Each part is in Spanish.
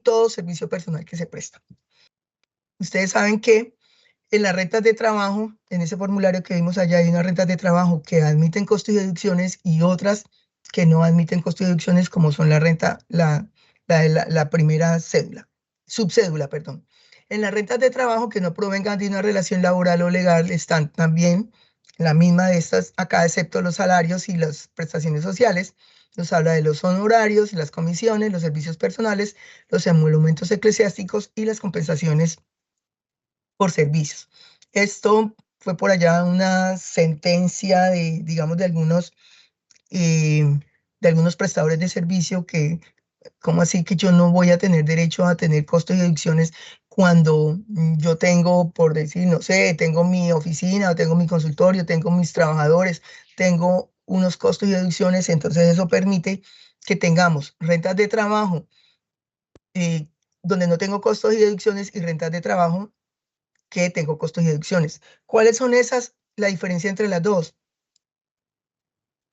todo servicio personal que se presta. Ustedes saben que en las rentas de trabajo, en ese formulario que vimos allá, hay unas rentas de trabajo que admiten costos y deducciones y otras que no admiten costos y deducciones, como son la renta, la primera cédula, subcédula, perdón. En las rentas de trabajo que no provengan de una relación laboral o legal están también la misma de estas acá, excepto los salarios y las prestaciones sociales. Nos habla de los honorarios, las comisiones, los servicios personales, los emolumentos eclesiásticos y las compensaciones por servicios. Esto fue por allá una sentencia de, digamos, de algunos prestadores de servicio que, ¿cómo así que yo no voy a tener derecho a tener costos y deducciones cuando yo tengo, por decir, no sé, tengo mi oficina, o tengo mi consultorio, tengo mis trabajadores, tengo unos costos y deducciones? Entonces eso permite que tengamos rentas de trabajo donde no tengo costos y deducciones y rentas de trabajo que tengo costos y deducciones. ¿Cuáles son esas? La diferencia entre las dos.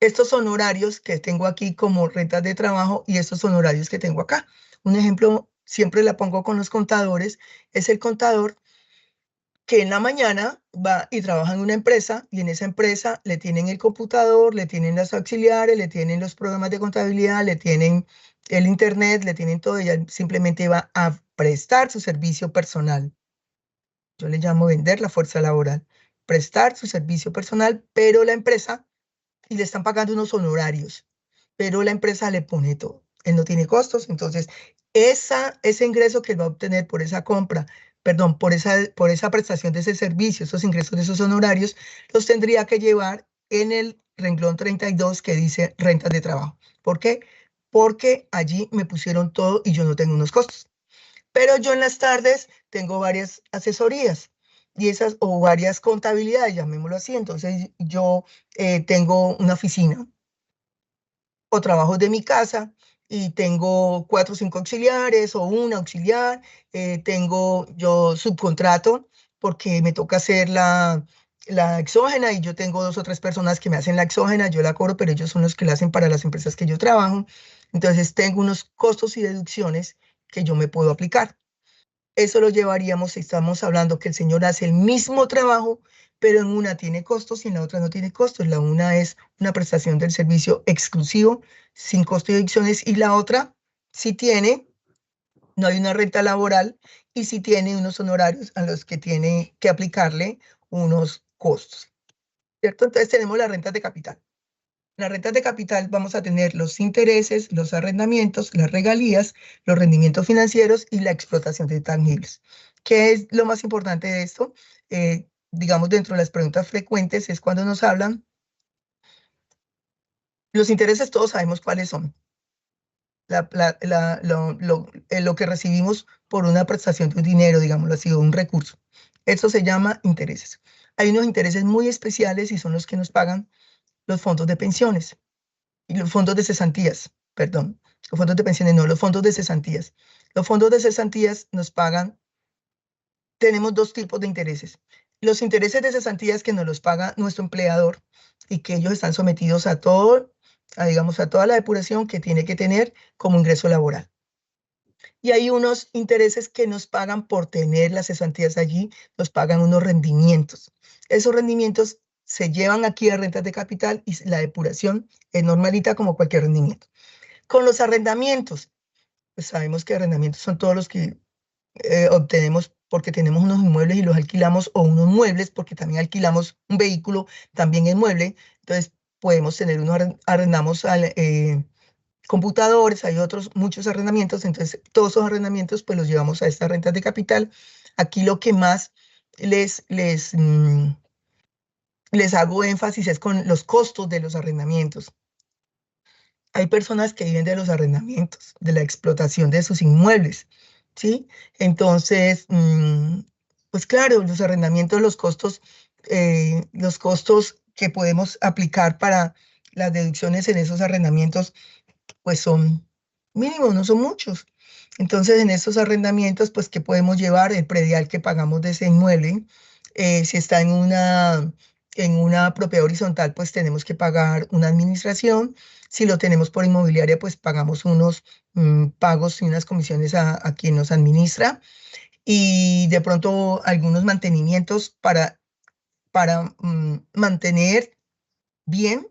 Estos honorarios que tengo aquí como rentas de trabajo y estos honorarios que tengo acá. Un ejemplo, siempre la pongo con los contadores, es el contador que en la mañana va y trabaja en una empresa y en esa empresa le tienen el computador, le tienen las auxiliares, le tienen los programas de contabilidad, le tienen el internet, le tienen todo, y él simplemente va a prestar su servicio personal. Yo le llamo vender la fuerza laboral, prestar su servicio personal, pero la empresa, y le están pagando unos honorarios, pero la empresa le pone todo. Él no tiene costos, entonces ese ingreso que él va a obtener por esa compra, perdón, por esa prestación de ese servicio, esos ingresos de esos honorarios, los tendría que llevar en el renglón 32 que dice rentas de trabajo. ¿Por qué? Porque allí me pusieron todo y yo no tengo unos costos. Pero yo en las tardes tengo varias asesorías y esas, o varias contabilidades, llamémoslo así. Entonces yo tengo una oficina o trabajo de mi casa y tengo 4 o 5 auxiliares o una auxiliar. Yo subcontrato porque me toca hacer la exógena y yo tengo 2 o 3 personas que me hacen la exógena, yo la cobro, pero ellos son los que la hacen para las empresas que yo trabajo. Entonces tengo unos costos y deducciones que yo me puedo aplicar. Eso lo llevaríamos si estamos hablando que el señor hace el mismo trabajo, pero en una tiene costos y en la otra no tiene costos. La una es una prestación del servicio exclusivo, sin costos y deducciones, y la otra sí tiene, no hay una renta laboral, y sí tiene unos honorarios a los que tiene que aplicarle unos costos, ¿cierto? Entonces tenemos las rentas de capital. Las rentas de capital vamos a tener los intereses, los arrendamientos, las regalías, los rendimientos financieros y la explotación de intangibles. ¿Qué es lo más importante de esto? Digamos, dentro de las preguntas frecuentes es cuando nos hablan, los intereses todos sabemos cuáles son. Lo que recibimos por una prestación de un dinero, digámoslo así, o un recurso. Eso se llama intereses. Hay unos intereses muy especiales y son los que nos pagan los fondos de pensiones. Y los fondos de cesantías, perdón, los fondos de pensiones no, los fondos de cesantías. Los fondos de cesantías nos pagan, tenemos 2 tipos de intereses. Los intereses de cesantías que nos los paga nuestro empleador y que ellos están sometidos a todo, digamos, a toda la depuración que tiene que tener como ingreso laboral. Y hay unos intereses que nos pagan por tener las cesantías allí, nos pagan unos rendimientos. Esos rendimientos se llevan aquí a rentas de capital y la depuración es normalita como cualquier rendimiento. Con los arrendamientos, pues sabemos que arrendamientos son todos los que obtenemos porque tenemos unos inmuebles y los alquilamos, o unos muebles porque también alquilamos un vehículo, también es mueble. Entonces podemos tener arrendamos computadores, hay otros muchos arrendamientos, entonces todos esos arrendamientos pues los llevamos a estas rentas de capital. Aquí lo que más les hago énfasis es con los costos de los arrendamientos. Hay personas que viven de los arrendamientos, de la explotación de sus inmuebles, ¿sí? Entonces, pues claro, los arrendamientos, los costos que podemos aplicar para las deducciones en esos arrendamientos, pues son mínimos, no son muchos. Entonces, en esos arrendamientos, pues, ¿qué podemos llevar? El predial que pagamos de ese inmueble. Si está en una propiedad horizontal, pues tenemos que pagar una administración. Si lo tenemos por inmobiliaria, pues pagamos unos pagos y unas comisiones a quien nos administra y de pronto algunos mantenimientos para mantener bien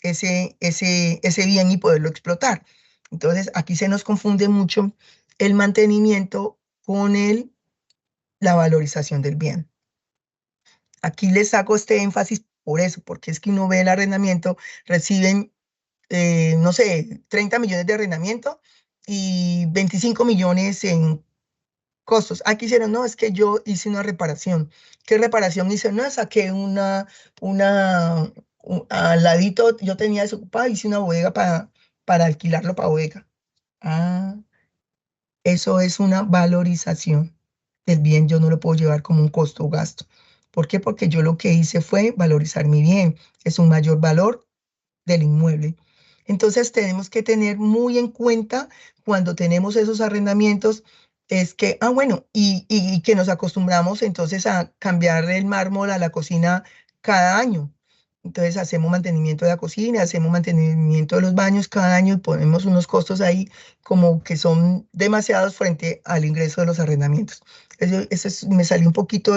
ese bien y poderlo explotar. Entonces, aquí se nos confunde mucho el mantenimiento con la valorización del bien. Aquí les saco este énfasis por eso, porque es que uno ve el arrendamiento, reciben, no sé, 30 millones de arrendamiento y 25 millones en costos. Aquí hicieron, no, es que yo hice una reparación. ¿Qué reparación hice? No, saqué al ladito, yo tenía desocupada, hice una bodega para alquilarlo para bodega. Ah, eso es una valorización del bien, yo no lo puedo llevar como un costo o gasto. ¿Por qué? Porque yo lo que hice fue valorizar mi bien. Es un mayor valor del inmueble. Entonces tenemos que tener muy en cuenta cuando tenemos esos arrendamientos, es que, bueno, y que nos acostumbramos entonces a cambiar el mármol a la cocina cada año. Entonces hacemos mantenimiento de la cocina, hacemos mantenimiento de los baños cada año y ponemos unos costos ahí como que son demasiados frente al ingreso de los arrendamientos. Me salió un poquito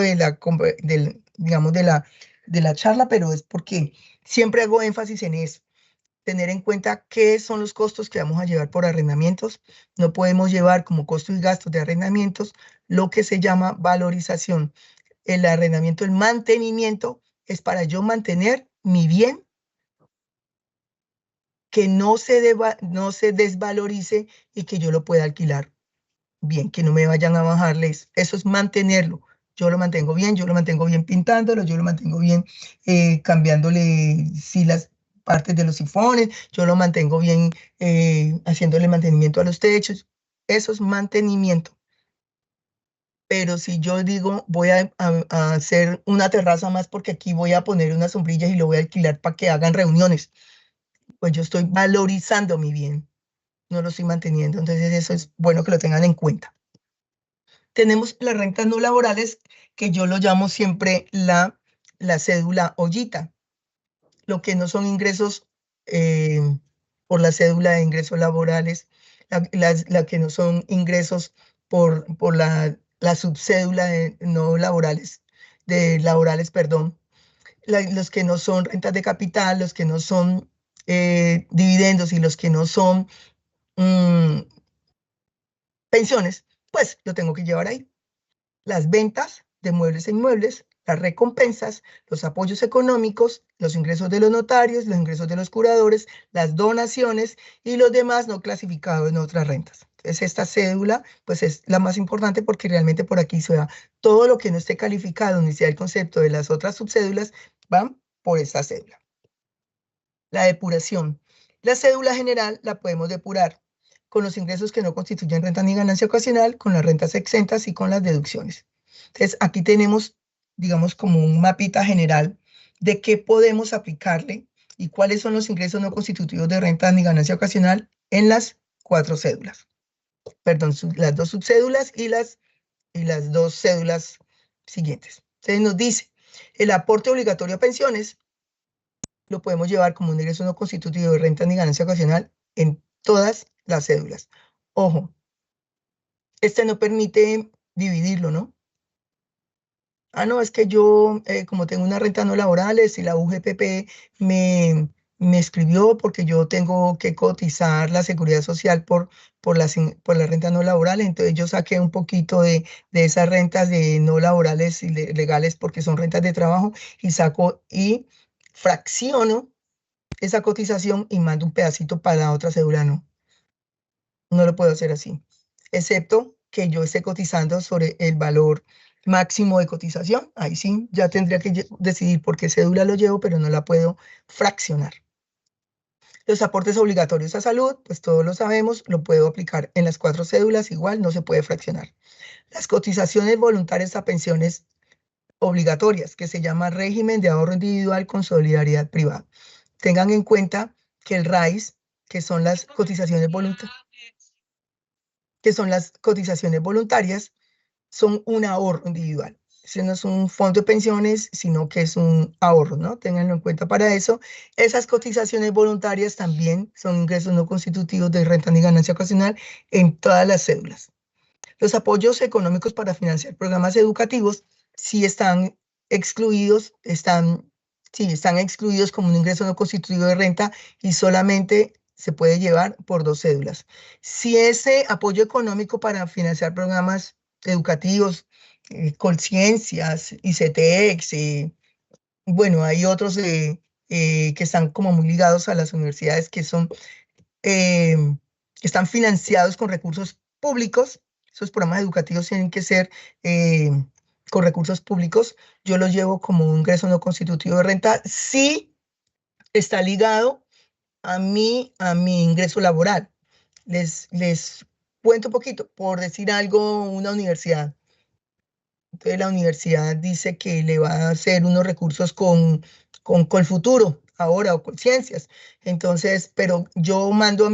digamos, de la charla, pero es porque siempre hago énfasis en eso, tener en cuenta qué son los costos que vamos a llevar por arrendamientos. No podemos llevar como costos y gastos de arrendamientos lo que se llama valorización. El arrendamiento, el mantenimiento, es para yo mantener mi bien, que no se desvalorice y que yo lo pueda alquilar bien, que no me vayan a bajarles. Eso es mantenerlo. Yo lo mantengo bien, yo lo mantengo bien pintándolo, yo lo mantengo bien cambiándole si las partes de los sifones, yo lo mantengo bien haciéndole mantenimiento a los techos. Eso es mantenimiento. Pero si yo digo voy a hacer una terraza más porque aquí voy a poner unas sombrillas y lo voy a alquilar para que hagan reuniones, pues yo estoy valorizando mi bien, no lo estoy manteniendo. Entonces eso es bueno que lo tengan en cuenta. Tenemos las rentas no laborales, que yo lo llamo siempre la cédula ollita, lo que no son ingresos por la cédula de ingresos laborales, la que no son ingresos por la subcédula de no laborales, perdón, los que no son rentas de capital, los que no son dividendos y los que no son mm, pensiones, pues lo tengo que llevar ahí. Las ventas de muebles e inmuebles, las recompensas, los apoyos económicos, los ingresos de los notarios, los ingresos de los curadores, las donaciones y los demás no clasificados en otras rentas. Entonces, esta cédula, pues es la más importante porque realmente por aquí se da todo lo que no esté calificado ni sea el concepto de las otras subcédulas, van por esta cédula. La depuración. La cédula general la podemos depurar con los ingresos que no constituyen renta ni ganancia ocasional, con las rentas exentas y con las deducciones. Entonces, aquí tenemos, digamos, como un mapita general de qué podemos aplicarle y cuáles son los ingresos no constitutivos de renta ni ganancia ocasional en las 4 cédulas. Perdón, las 2 subcédulas y las 2 cédulas siguientes. Entonces nos dice, el aporte obligatorio a pensiones lo podemos llevar como un ingreso no constitutivo de renta ni ganancia ocasional en todas las cédulas. Ojo, este no permite dividirlo, ¿no? No, es que yo, como tengo una renta no laborales y la UGPP me escribió porque yo tengo que cotizar la seguridad social por la renta no laboral, entonces yo saqué un poquito de esas rentas de no laborales y legales porque son rentas de trabajo y saco y fracciono esa cotización y mando un pedacito para la otra cédula. No lo puedo hacer así, excepto que yo esté cotizando sobre el valor máximo de cotización. Ahí sí, ya tendría que decidir por qué cédula lo llevo, pero no la puedo fraccionar. Los aportes obligatorios a salud, pues todos lo sabemos, lo puedo aplicar en las 4 cédulas, igual no se puede fraccionar. Las cotizaciones voluntarias a pensiones obligatorias, que se llama régimen de ahorro individual con solidaridad privada. Tengan en cuenta que el RAIS, que son las cotizaciones voluntarias, son un ahorro individual. ese no es un fondo de pensiones, sino que es un ahorro, ¿no? Ténganlo en cuenta para eso. Esas cotizaciones voluntarias también son ingresos no constitutivos de renta ni ganancia ocasional en todas las cédulas. Los apoyos económicos para financiar programas educativos sí están excluidos, sí, están excluidos como un ingreso no constitutivo de renta y solamente se puede llevar por 2 cédulas. Si ese apoyo económico para financiar programas educativos, Colciencias, ICETEX, bueno, hay otros que están como muy ligados a las universidades eh, que están financiados con recursos públicos. Esos programas educativos tienen que ser eh, con recursos públicos. Yo los llevo como un ingreso no constitutivo de renta si está ligado a mi ingreso laboral. Les cuento un poquito, por decir algo, una universidad. Entonces la universidad dice que le va a hacer unos recursos con Colfuturo ahora o con Ciencias. Entonces, pero yo mando a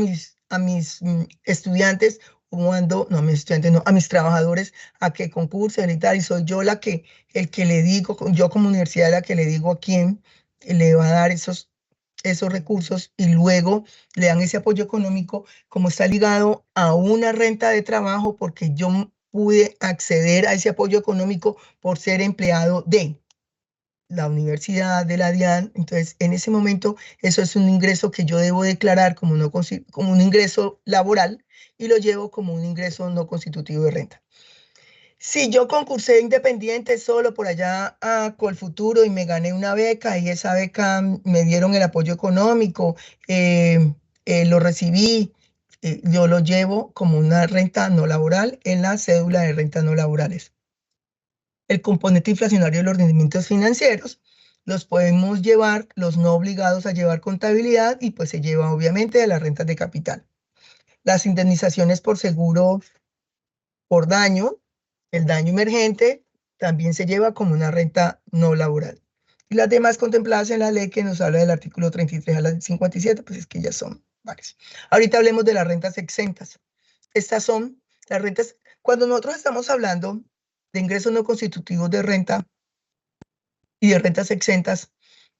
mis estudiantes, o mando, no a mis estudiantes, no, a mis trabajadores a que concursen y tal, y soy yo el que le digo, yo como universidad la que le digo a quién le va a dar esos recursos y luego le dan ese apoyo económico como está ligado a una renta de trabajo porque yo pude acceder a ese apoyo económico por ser empleado de la universidad, de la DIAN. Entonces, en ese momento, eso es un ingreso que yo debo declarar como un ingreso laboral y lo llevo como un ingreso no constitutivo de renta. Si yo concursé independiente solo por allá a Colfuturo y me gané una beca y esa beca me dieron el apoyo económico, lo recibí, yo lo llevo como una renta no laboral en la cédula de rentas no laborales. El componente inflacionario de los rendimientos financieros los podemos llevar, los no obligados a llevar contabilidad y pues se lleva obviamente de las rentas de capital. Las indemnizaciones por seguro por daño, el daño emergente, también se lleva como una renta no laboral. Y las demás contempladas en la ley que nos habla del artículo 33 a la 57, pues es que ya son varias. Ahorita hablemos de las rentas exentas. Estas son las rentas, cuando nosotros estamos hablando de ingresos no constitutivos de renta y de rentas exentas,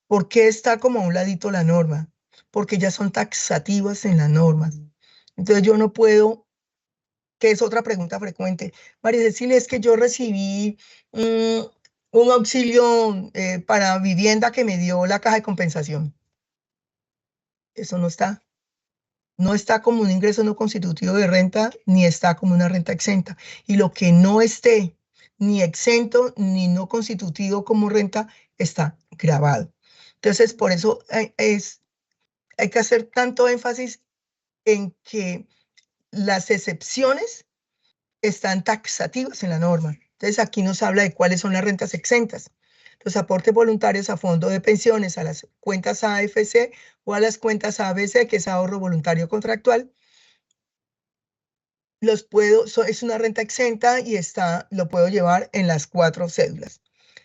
¿por qué está como a un ladito la norma? Porque ya son taxativas en las normas. Entonces yo no puedo, que es otra pregunta frecuente. María Cecilia, es que yo recibí mm, un auxilio para vivienda que me dio la caja de compensación. Eso no está. No está como un ingreso no constitutivo de renta, ni está como una renta exenta. Y lo que no esté ni exento ni no constitutivo como renta está grabado. Entonces, por eso hay que hacer tanto énfasis en que las excepciones están taxativas en la norma. Entonces aquí nos habla de cuáles son las rentas exentas. Los aportes voluntarios a fondo de pensiones, a las cuentas AFC o a las cuentas ABC, que es ahorro voluntario contractual, es una renta exenta y lo puedo llevar en las 4 cédulas.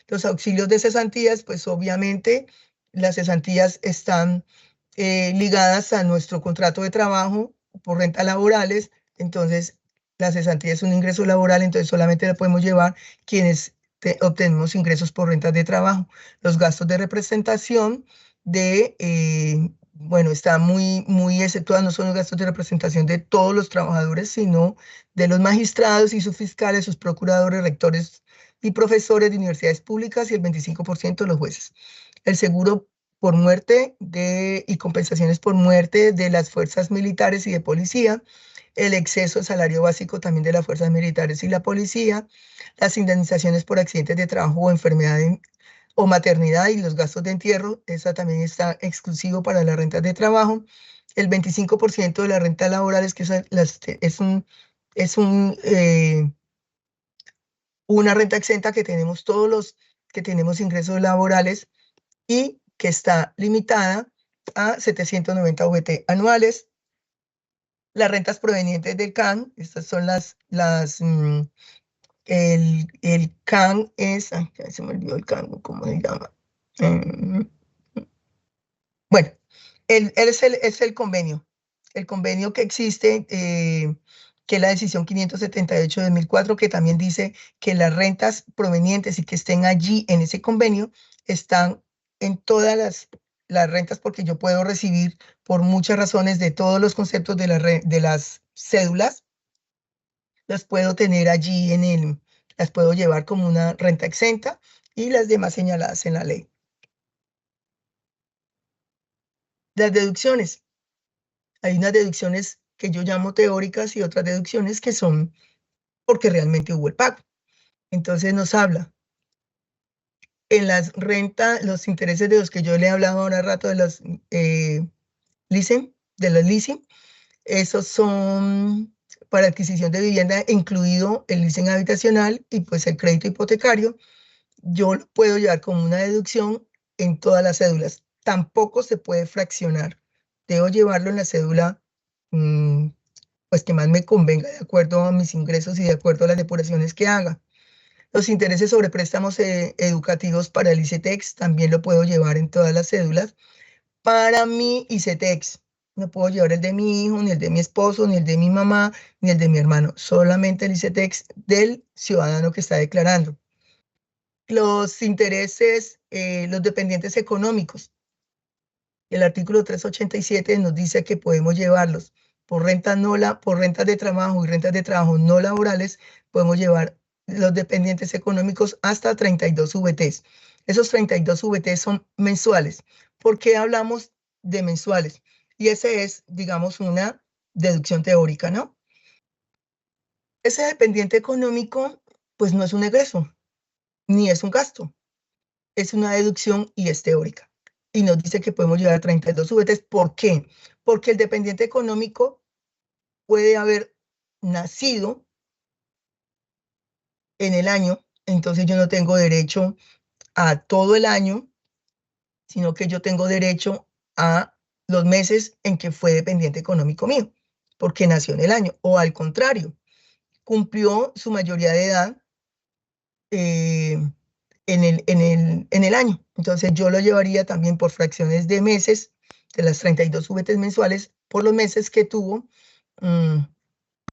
Los auxilios de cesantías, pues obviamente las cesantías están ligadas a nuestro contrato de trabajo por rentas laborales, entonces la cesantía es un ingreso laboral, entonces solamente la podemos llevar quienes obtenemos ingresos por rentas de trabajo. Los gastos de representación bueno, está muy exceptuado, no son los gastos de representación de todos los trabajadores, sino de los magistrados y sus fiscales, sus procuradores, rectores y profesores de universidades públicas y el 25% de los jueces. El seguro por muerte y compensaciones por muerte de las fuerzas militares y de policía, el exceso de salario básico también de las fuerzas militares y la policía, las indemnizaciones por accidentes de trabajo o enfermedad o maternidad y los gastos de entierro, esa también está exclusivo para las rentas de trabajo. El 25% de la renta laboral es que es una renta exenta que tenemos todos los que tenemos ingresos laborales y que está limitada a 790 VT anuales. Las rentas provenientes del CAN, estas son el CAN es, ay, se me olvidó el CAN, ¿cómo se llama? Bueno, es el convenio que existe que es la decisión 578 de 2004, que también dice que las rentas provenientes y que estén allí en ese convenio están en todas las rentas, porque yo puedo recibir por muchas razones de todos los conceptos de las cédulas, las puedo tener allí las puedo llevar como una renta exenta y las demás señaladas en la ley. Las deducciones. Hay unas deducciones que yo llamo teóricas y otras deducciones que son porque realmente hubo el pago. Entonces nos habla en las rentas, los intereses de los que yo le he hablado ahora rato de los leasing, esos son para adquisición de vivienda, incluido el leasing habitacional y pues el crédito hipotecario. Yo lo puedo llevar como una deducción en todas las cédulas. Tampoco se puede fraccionar. Debo llevarlo en la cédula, pues que más me convenga de acuerdo a mis ingresos y de acuerdo a las depuraciones que haga. Los intereses sobre préstamos educativos para el ICETEX también lo puedo llevar en todas las cédulas. Para mi ICETEX, no puedo llevar el de mi hijo, ni el de mi esposo, ni el de mi mamá, ni el de mi hermano. Solamente el ICETEX del ciudadano que está declarando. Los intereses, los dependientes económicos. El artículo 387 nos dice que podemos llevarlos por rentas por rentas de trabajo y rentas de trabajo no laborales, podemos llevar los dependientes económicos hasta 32 VTs. Esos 32 VTs son mensuales. ¿Por qué hablamos de mensuales? Y ese es, digamos, una deducción teórica, ¿no? Ese dependiente económico, pues no es un egreso, ni es un gasto. Es una deducción y es teórica. Y nos dice que podemos llevar 32 VTs. ¿Por qué? Porque el dependiente económico puede haber nacido en el año, entonces yo no tengo derecho a todo el año, sino que yo tengo derecho a los meses en que fue dependiente económico mío, porque nació en el año. O al contrario, cumplió su mayoría de edad en el año. Entonces yo lo llevaría también por fracciones de meses, de las 32 VTs mensuales, por los meses que tuvo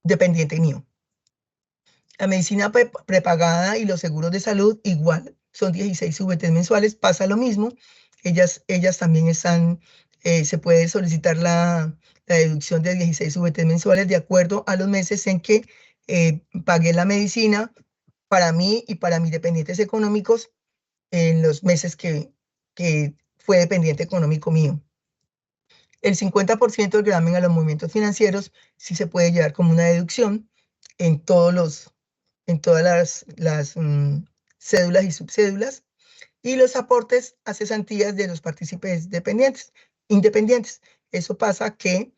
dependiente mío. La medicina prepagada y los seguros de salud igual, son 16 VTs mensuales, pasa lo mismo. Ellas también están, se puede solicitar la deducción de 16 VTs mensuales de acuerdo a los meses en que pagué la medicina para mí y para mis dependientes económicos en los meses que fue dependiente económico mío. El 50% del gravamen a los movimientos financieros sí se puede llevar como una deducción en todas las cédulas y subcédulas, y los aportes a cesantías de los partícipes independientes. Eso pasa que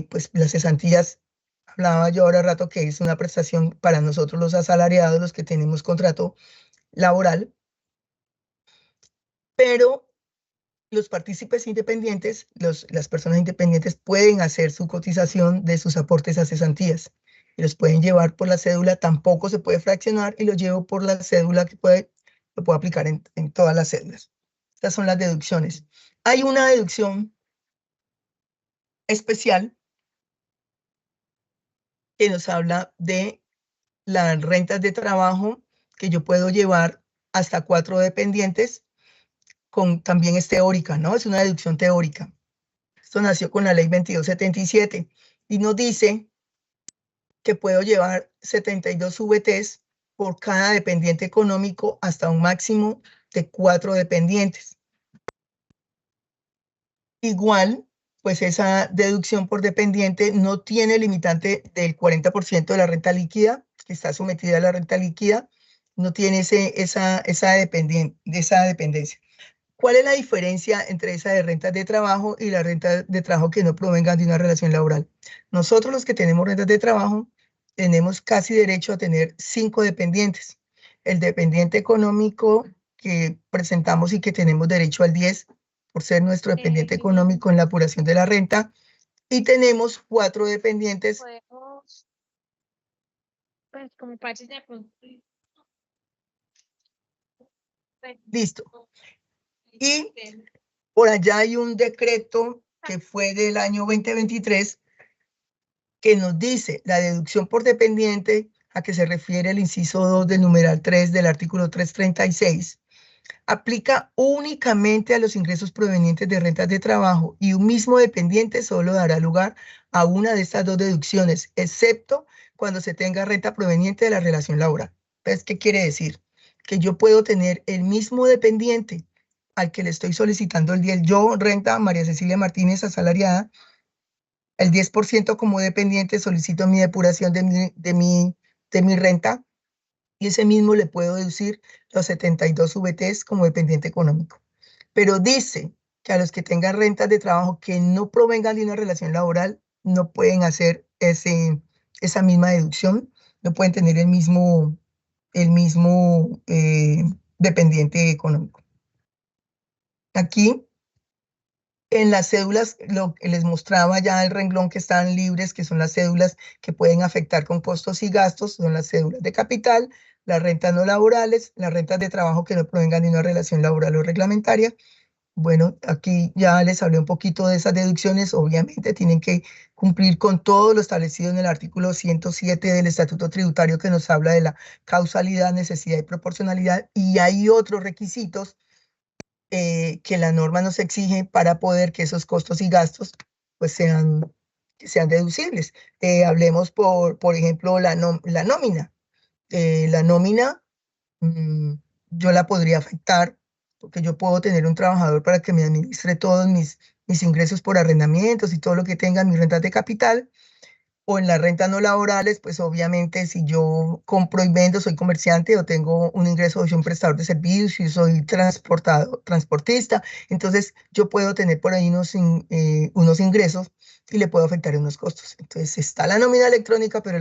pues las cesantías, hablaba yo ahora rato que es una prestación para nosotros los asalariados, los que tenemos contrato laboral, pero los partícipes independientes, las personas independientes pueden hacer su cotización de sus aportes a cesantías y los pueden llevar por la cédula, tampoco se puede fraccionar y lo llevo por la cédula lo puedo aplicar en todas las cédulas. Estas son las deducciones. Hay una deducción especial que nos habla de las rentas de trabajo que yo puedo llevar hasta 4 dependientes, también es teórica, ¿no? Es una deducción teórica. Esto nació con la ley 2277 y nos dice que puedo llevar 72 VTs por cada dependiente económico hasta un máximo de 4 dependientes. Igual, pues esa deducción por dependiente no tiene limitante del 40% de la renta líquida, que está sometida a la renta líquida, no tiene esa dependencia. ¿Cuál es la diferencia entre esa de rentas de trabajo y la renta de trabajo que no provengan de una relación laboral? Nosotros los que tenemos rentas de trabajo tenemos casi derecho a tener 5 dependientes. El dependiente económico que presentamos y que tenemos derecho al 10 por ser nuestro dependiente económico en la apuración de la renta. Y tenemos 4 dependientes. Podemos, pues, como partes de Listo. Y por allá hay un decreto que fue del año 2023 que nos dice la deducción por dependiente a que se refiere el inciso 2 del numeral 3 del artículo 336, aplica únicamente a los ingresos provenientes de rentas de trabajo y un mismo dependiente solo dará lugar a una de estas dos deducciones, excepto cuando se tenga renta proveniente de la relación laboral. Entonces, ¿qué quiere decir? Que yo puedo tener el mismo dependiente al que le estoy solicitando el 10, yo renta María Cecilia Martínez asalariada, el 10% como dependiente solicito mi depuración de mi renta y ese mismo le puedo deducir los 72 VTs como dependiente económico. Pero dice que a los que tengan rentas de trabajo que no provengan de una relación laboral no pueden hacer esa misma deducción, no pueden tener el mismo dependiente económico. Aquí en las cédulas, lo que les mostraba ya el renglón que están libres, que son las cédulas que pueden afectar con costos y gastos, son las cédulas de capital, las rentas no laborales, las rentas de trabajo que no provengan de una relación laboral o reglamentaria. Bueno, aquí ya les hablé un poquito de esas deducciones. Obviamente tienen que cumplir con todo lo establecido en el artículo 107 del Estatuto Tributario que nos habla de la causalidad, necesidad y proporcionalidad. Y hay otros requisitos que la norma nos exige para poder que esos costos y gastos pues sean deducibles. Hablemos por ejemplo, la nómina. La nómina yo la podría afectar porque yo puedo tener un trabajador para que me administre todos mis ingresos por arrendamientos y todo lo que tenga mis rentas de capital. O en las rentas no laborales, pues obviamente si yo compro y vendo, soy comerciante o tengo un ingreso, soy un prestador de servicios, soy transportista, entonces yo puedo tener por ahí unos ingresos y le puedo afectar unos costos. Entonces está la nómina electrónica, pero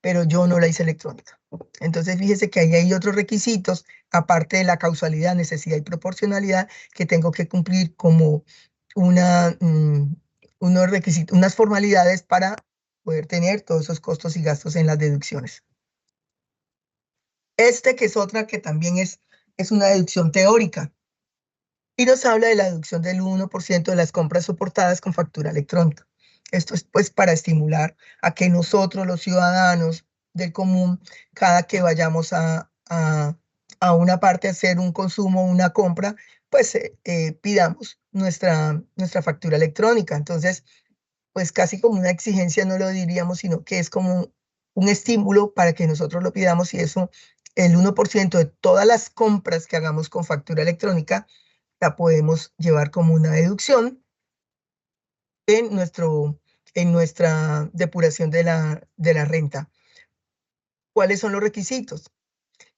pero yo no la hice electrónica. Entonces fíjese que ahí hay otros requisitos, aparte de la causalidad, necesidad y proporcionalidad, que tengo que cumplir como una unos requisitos, unas formalidades para poder tener todos esos costos y gastos en las deducciones. Que es otra que también es una deducción teórica y nos habla de la deducción del 1% de las compras soportadas con factura electrónica. Esto es pues para estimular a que nosotros, los ciudadanos del común, cada que vayamos a una parte a hacer un consumo, una compra, pues pidamos nuestra factura electrónica. Entonces, pues casi como una exigencia no lo diríamos, sino que es como un estímulo para que nosotros lo pidamos y eso, el 1% de todas las compras que hagamos con factura electrónica, la podemos llevar como una deducción en, en nuestra depuración de la renta. ¿Cuáles son los requisitos?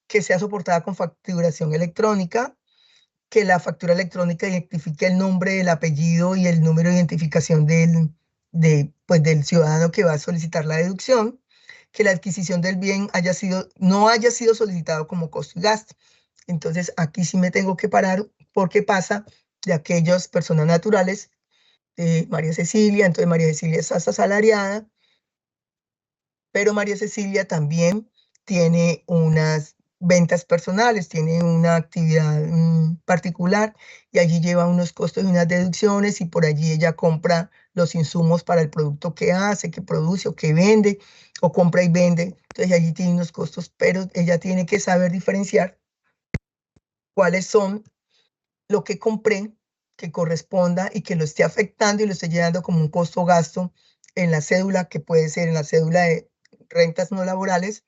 Que sea soportada con facturación electrónica, que la factura electrónica identifique el nombre, el apellido y el número de identificación pues, del ciudadano que va a solicitar la deducción, que la adquisición del bien no haya sido solicitado como costo y gasto. Entonces, aquí sí me tengo que parar porque pasa de aquellas personas naturales, María Cecilia, entonces María Cecilia es asalariada, pero María Cecilia también tiene unas ventas personales, tiene una actividad particular y allí lleva unos costos y unas deducciones y por allí ella compra los insumos para el producto que hace, que produce o que vende o compra y vende. Entonces allí tiene unos costos, pero ella tiene que saber diferenciar cuáles son lo que compré que corresponda y que lo esté afectando y lo esté llevando como un costo o gasto en la cédula, que puede ser en la cédula de rentas no laborales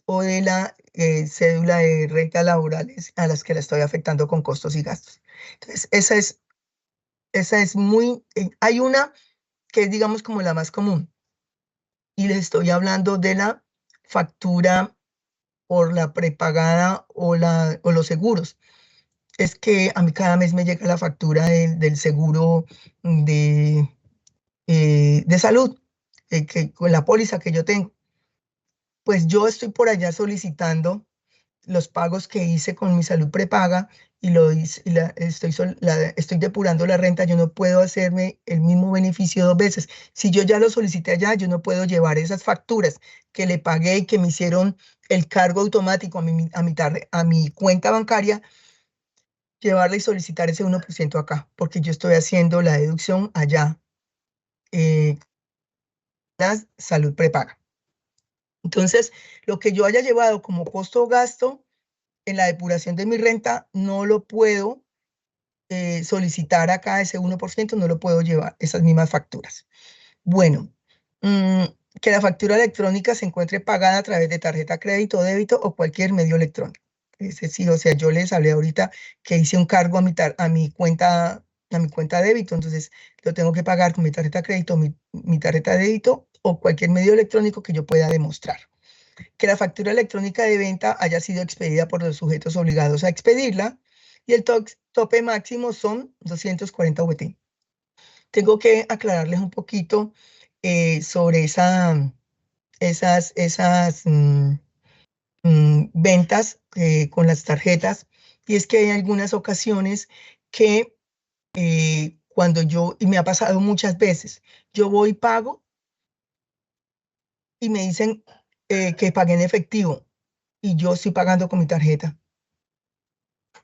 o de la cédula de rentas laborales a las que la estoy afectando con costos y gastos. Entonces, esa es muy, hay una que es, digamos, como la más común, y les estoy hablando de la factura por la prepagada o los seguros. Es que a mí cada mes me llega la factura del seguro de salud, con la póliza que yo tengo. Pues yo estoy por allá solicitando los pagos que hice con mi salud prepaga y estoy depurando la renta. Yo no puedo hacerme el mismo beneficio dos veces. Si yo ya lo solicité allá, yo no puedo llevar esas facturas que le pagué y que me hicieron el cargo automático a mi cuenta bancaria, llevarla y solicitar ese 1% acá, porque yo estoy haciendo la deducción allá salud prepaga. Entonces, lo que yo haya llevado como costo o gasto en la depuración de mi renta, no lo puedo solicitar acá ese 1%, no lo puedo llevar, esas mismas facturas. Bueno, que la factura electrónica se encuentre pagada a través de tarjeta crédito, débito o cualquier medio electrónico. Es decir, o sea, yo les hablé ahorita que hice un cargo a mi cuenta débito, entonces lo tengo que pagar con mi tarjeta crédito, mi tarjeta débito o cualquier medio electrónico que yo pueda demostrar. Que la factura electrónica de venta haya sido expedida por los sujetos obligados a expedirla y el tope máximo son 240 VT. Tengo que aclararles un poquito sobre esas ventas con las tarjetas, y es que hay algunas ocasiones que cuando y me ha pasado muchas veces, yo voy y pago y me dicen que pagué en efectivo y yo estoy pagando con mi tarjeta.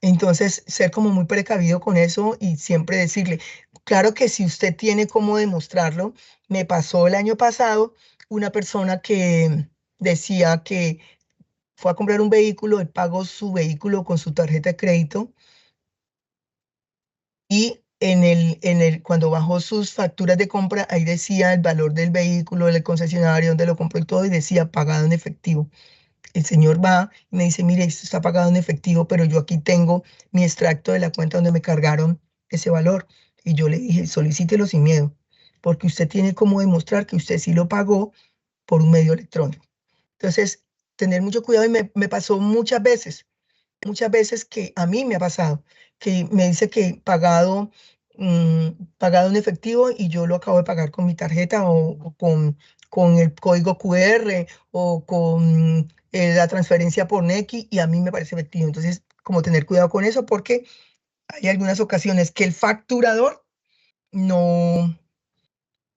Entonces, ser como muy precavido con eso y siempre decirle, claro que si usted tiene cómo demostrarlo, me pasó el año pasado una persona que decía que fue a comprar un vehículo, él pagó su vehículo con su tarjeta de crédito y cuando bajó sus facturas de compra, ahí decía el valor del vehículo, del concesionario, donde lo compró y todo, y decía pagado en efectivo. El señor va y me dice, mire, esto está pagado en efectivo, pero yo aquí tengo mi extracto de la cuenta donde me cargaron ese valor. Y yo le dije, solicítelo sin miedo, porque usted tiene como demostrar que usted sí lo pagó por un medio electrónico. Entonces, tener mucho cuidado y me pasó muchas veces que a mí me ha pasado, que me dice que pagado en efectivo y yo lo acabo de pagar con mi tarjeta o con el código QR o con la transferencia por Nequi y a mí me parece efectivo. Entonces, como tener cuidado con eso porque hay algunas ocasiones que el facturador no,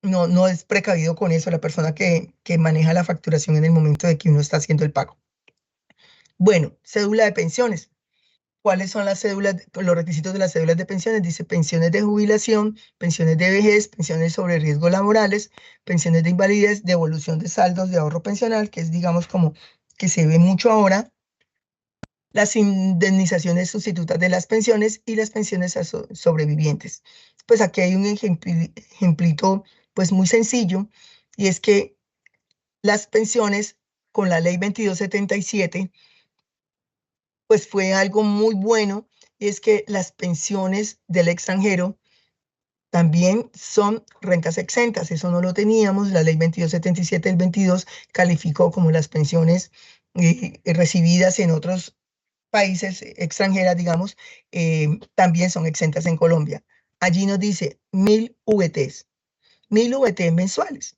no es precavido con eso, la persona que maneja la facturación en el momento de que uno está haciendo el pago. Bueno, cédula de pensiones. ¿Cuáles son las cédulas, los requisitos de las cédulas de pensiones? Dice pensiones de jubilación, pensiones de vejez, pensiones sobre riesgos laborales, pensiones de invalidez, devolución de saldos de ahorro pensional, que es, digamos, como que se ve mucho ahora, las indemnizaciones sustitutas de las pensiones y las pensiones a sobrevivientes. Pues aquí hay un ejemplito, pues muy sencillo, y es que las pensiones con la ley 2277 pues fue algo muy bueno, y es que las pensiones del extranjero también son rentas exentas. Eso no lo teníamos. La ley 2277 del 22 calificó como las pensiones recibidas en otros países extranjeras, digamos, también son exentas en Colombia. Allí nos dice 1000 VTs, 1000 VTs mensuales.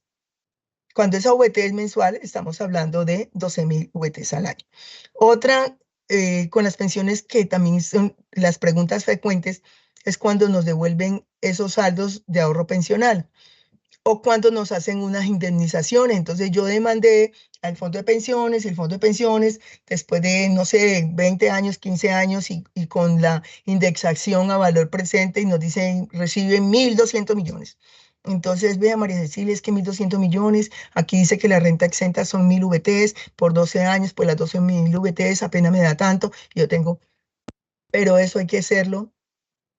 Cuando esa VT es mensual, estamos hablando de 12.000 VTs al año. Otra, con las pensiones que también son las preguntas frecuentes, es cuando nos devuelven esos saldos de ahorro pensional o cuando nos hacen unas indemnizaciones. Entonces yo demandé al fondo de pensiones, el fondo de pensiones, después de, no sé, 20 años, 15 años y con la indexación a valor presente y nos dicen, reciben 1.200 millones. Entonces, vea, María Cecilia, es que 1.200 millones, aquí dice que la renta exenta son 1.000 VTs por 12 años, pues las 12.000 VTs apenas me da tanto, yo tengo, pero eso hay que hacerlo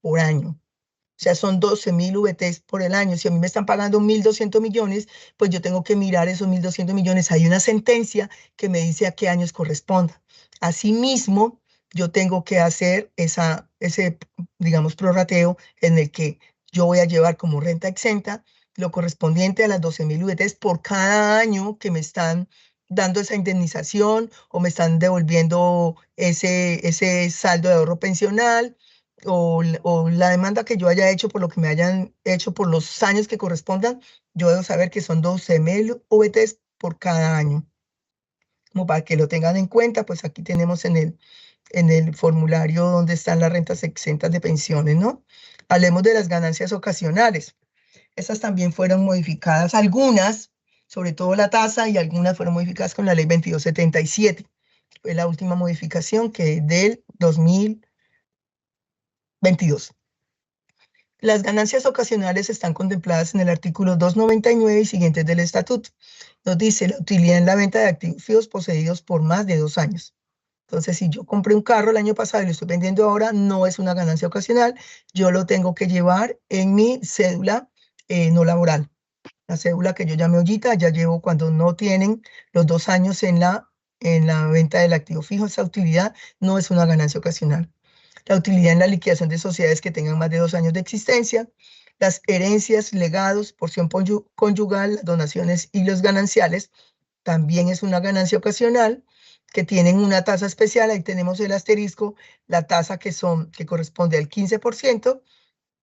por año. O sea, son 12.000 VTs por el año. Si a mí me están pagando 1.200 millones, pues yo tengo que mirar esos 1.200 millones. Hay una sentencia que me dice a qué años corresponda. Asimismo, yo tengo que hacer ese, digamos, prorrateo en el que yo voy a llevar como renta exenta lo correspondiente a las 12.000 VTs por cada año que me están dando esa indemnización o me están devolviendo ese saldo de ahorro pensional o la demanda que yo haya hecho por lo que me hayan hecho por los años que correspondan, yo debo saber que son 12.000 VTs por cada año. Como para que lo tengan en cuenta, pues aquí tenemos en el formulario donde están las rentas exentas de pensiones, ¿no? Hablemos de las ganancias ocasionales. Esas también fueron modificadas, algunas, sobre todo la tasa, y algunas fueron modificadas con la ley 2277. Fue la última modificación que es del 2022. Las ganancias ocasionales están contempladas en el artículo 299 y siguientes del estatuto. Nos dice la utilidad en la venta de activos poseídos por más de 2 años. Entonces, si yo compré un carro el año pasado y lo estoy vendiendo ahora, no es una ganancia ocasional. Yo lo tengo que llevar en mi cédula no laboral. La cédula que yo llamé Ollita, ya llevo cuando no tienen los 2 años en la venta del activo fijo. Esa utilidad no es una ganancia ocasional. La utilidad en la liquidación de sociedades que tengan más de 2 años de existencia, las herencias, legados, porción conyugal, las donaciones y los gananciales, también es una ganancia ocasional que tienen una tasa especial. Ahí tenemos el asterisco, la tasa que corresponde al 15%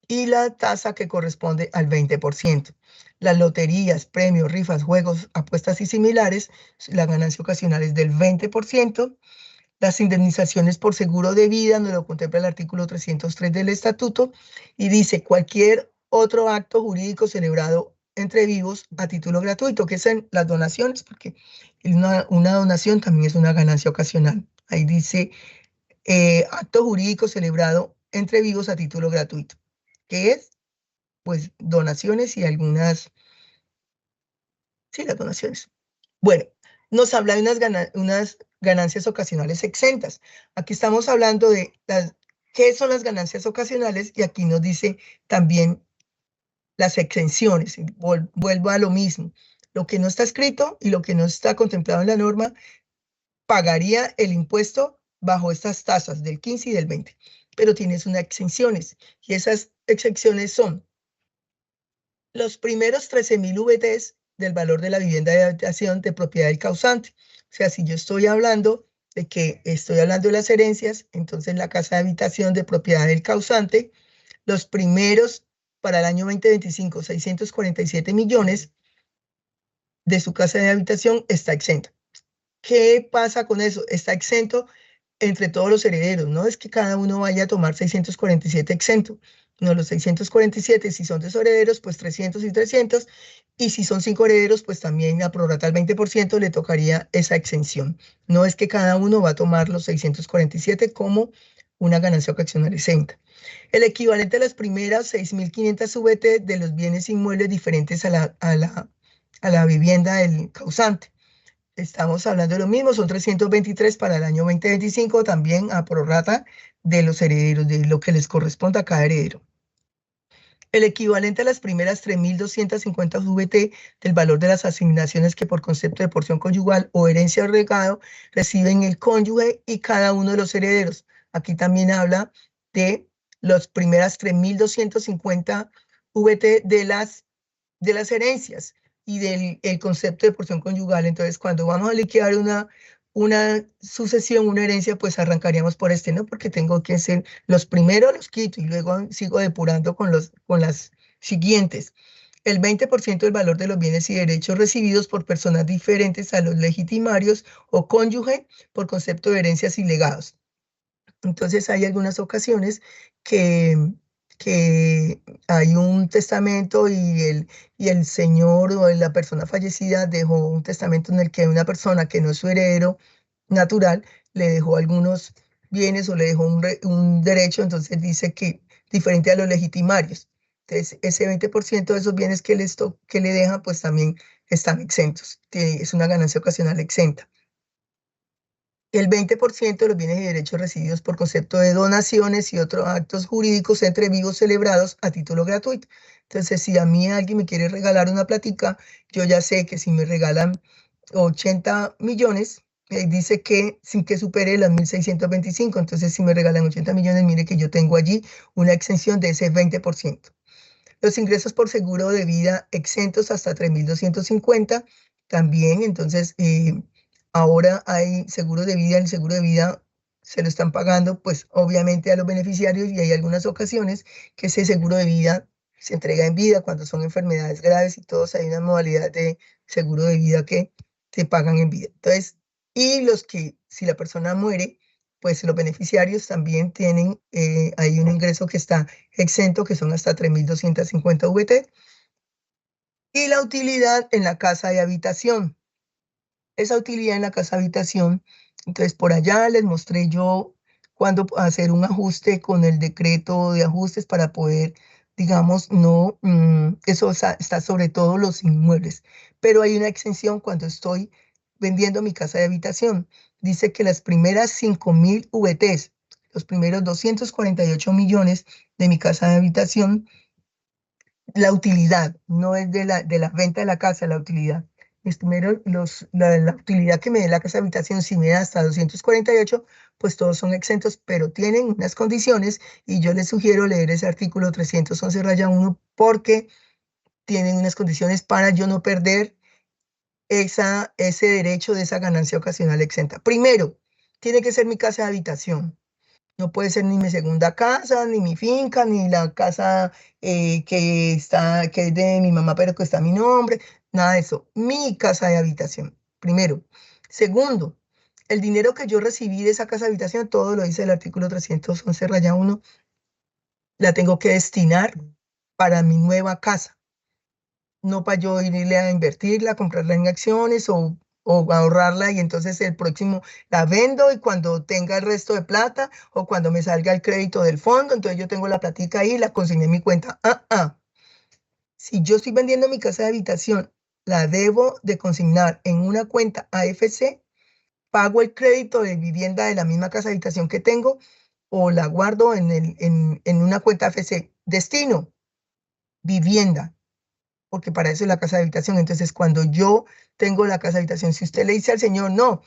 y la tasa que corresponde al 20%. Las loterías, premios, rifas, juegos, apuestas y similares, la ganancia ocasional es del 20%. Las indemnizaciones por seguro de vida nos lo contempla el artículo 303 del estatuto y dice cualquier otro acto jurídico celebrado entre vivos a título gratuito, que son las donaciones, porque una donación también es una ganancia ocasional. Ahí dice acto jurídico celebrado entre vivos a título gratuito, que es pues donaciones y algunas, sí, las donaciones. Bueno, nos habla de unas ganancias ocasionales exentas. Aquí estamos hablando de qué son las ganancias ocasionales y aquí nos dice también las exenciones. Vuelvo a lo mismo. Lo que no está escrito y lo que no está contemplado en la norma pagaría el impuesto bajo estas tasas del 15 y del 20, pero tienes unas exenciones y esas exenciones son los primeros 13.000 VTs del valor de la vivienda de habitación de propiedad del causante. O sea, si yo estoy hablando de las herencias, entonces la casa de habitación de propiedad del causante, los primeros para el año 2025, 647 millones de su casa de habitación está exenta. ¿Qué pasa con eso? Está exento entre todos los herederos. No es que cada uno vaya a tomar 647 exento. No, los 647, si son 2 herederos, pues 300 y 300. Y si son 5 herederos, pues también a prorratar al 20% le tocaría esa exención. No es que cada uno va a tomar los 647 como una ganancia ocasional exenta. El equivalente a las primeras 6.500 VT de los bienes inmuebles diferentes a la vivienda del causante. Estamos hablando de lo mismo, son 323 para el año 2025, también a prorrata de los herederos, de lo que les corresponda a cada heredero. El equivalente a las primeras 3.250 VT del valor de las asignaciones que por concepto de porción conyugal o herencia o regado reciben el cónyuge y cada uno de los herederos. Aquí también habla de las primeras 3.250 VT de las herencias y del el concepto de porción conyugal. Entonces, cuando vamos a liquidar una sucesión, una herencia, pues arrancaríamos por este, ¿no? Porque tengo que hacer los primeros, los quito y luego sigo depurando con las siguientes. El 20% del valor de los bienes y derechos recibidos por personas diferentes a los legitimarios o cónyuge por concepto de herencias y legados. Entonces hay algunas ocasiones que, que hay un testamento y el señor o la persona fallecida dejó un testamento en el que una persona que no es su heredero natural le dejó algunos bienes o le dejó un derecho, entonces dice que diferente a los legitimarios. Entonces ese 20% de esos bienes que le dejan pues también están exentos. Es una ganancia ocasional exenta. El 20% de los bienes y derechos recibidos por concepto de donaciones y otros actos jurídicos entre vivos celebrados a título gratuito. Entonces, si a mí alguien me quiere regalar una platica, yo ya sé que si me regalan 80 millones, dice que sin que supere las 1.625. Entonces, si me regalan 80 millones, mire que yo tengo allí una exención de ese 20%. Los ingresos por seguro de vida exentos hasta 3.250 también. Entonces, ahora hay seguro de vida, el seguro de vida se lo están pagando, pues obviamente a los beneficiarios y hay algunas ocasiones que ese seguro de vida se entrega en vida cuando son enfermedades graves y todos hay una modalidad de seguro de vida que se pagan en vida. Entonces, y los que si la persona muere, pues los beneficiarios también tienen, hay un ingreso que está exento, que son hasta 3.250 VT. Y la utilidad en la casa de habitación. Esa utilidad en la casa de habitación, entonces por allá les mostré yo cuándo hacer un ajuste con el decreto de ajustes para poder digamos, no, eso está sobre todo los inmuebles, pero hay una exención cuando estoy vendiendo mi casa de habitación. Dice que las primeras 5.000 VTs, los primeros 248 millones de mi casa de habitación, la utilidad, no es de la venta de la casa, la utilidad. Primero, la utilidad que me dé la casa de habitación, si me da hasta 248, pues todos son exentos, pero tienen unas condiciones y yo les sugiero leer ese artículo 311-1 porque tienen unas condiciones para yo no perder ese derecho de esa ganancia ocasional exenta. Primero, tiene que ser mi casa de habitación. No puede ser ni mi segunda casa, ni mi finca, ni la casa que es de mi mamá, pero que está a mi nombre, nada de eso. Mi casa de habitación, primero. Segundo, el dinero que yo recibí de esa casa de habitación, todo lo dice el artículo 311-1, la tengo que destinar para mi nueva casa, no para yo irle a invertirla, comprarla en acciones o ahorrarla y entonces el próximo la vendo y cuando tenga el resto de plata o cuando me salga el crédito del fondo, entonces yo tengo la platica ahí y la consigné en mi cuenta. Si yo estoy vendiendo mi casa de habitación, la debo de consignar en una cuenta AFC, pago el crédito de vivienda de la misma casa de habitación que tengo o la guardo en una cuenta AFC. Destino, vivienda, porque para eso es la casa de habitación. Entonces, cuando yo tengo la casa de habitación, si usted le dice al señor, no,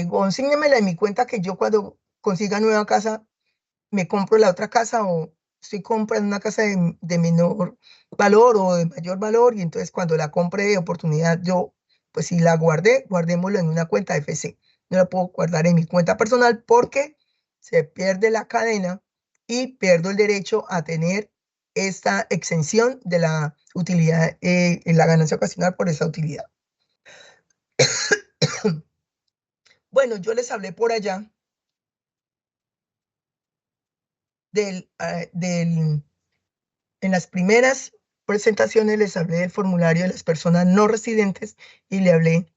consígnemela en mi cuenta que yo cuando consiga nueva casa, me compro la otra casa o estoy comprando una casa de menor valor o de mayor valor y entonces cuando la compre de oportunidad, yo, pues si la guardé, guardémoslo en una cuenta FC. No la puedo guardar en mi cuenta personal porque se pierde la cadena y pierdo el derecho a tener esta exención de la utilidad, en la ganancia ocasional por esa utilidad. Bueno, yo les hablé por allá en las primeras presentaciones les hablé del formulario de las personas no residentes y le hablé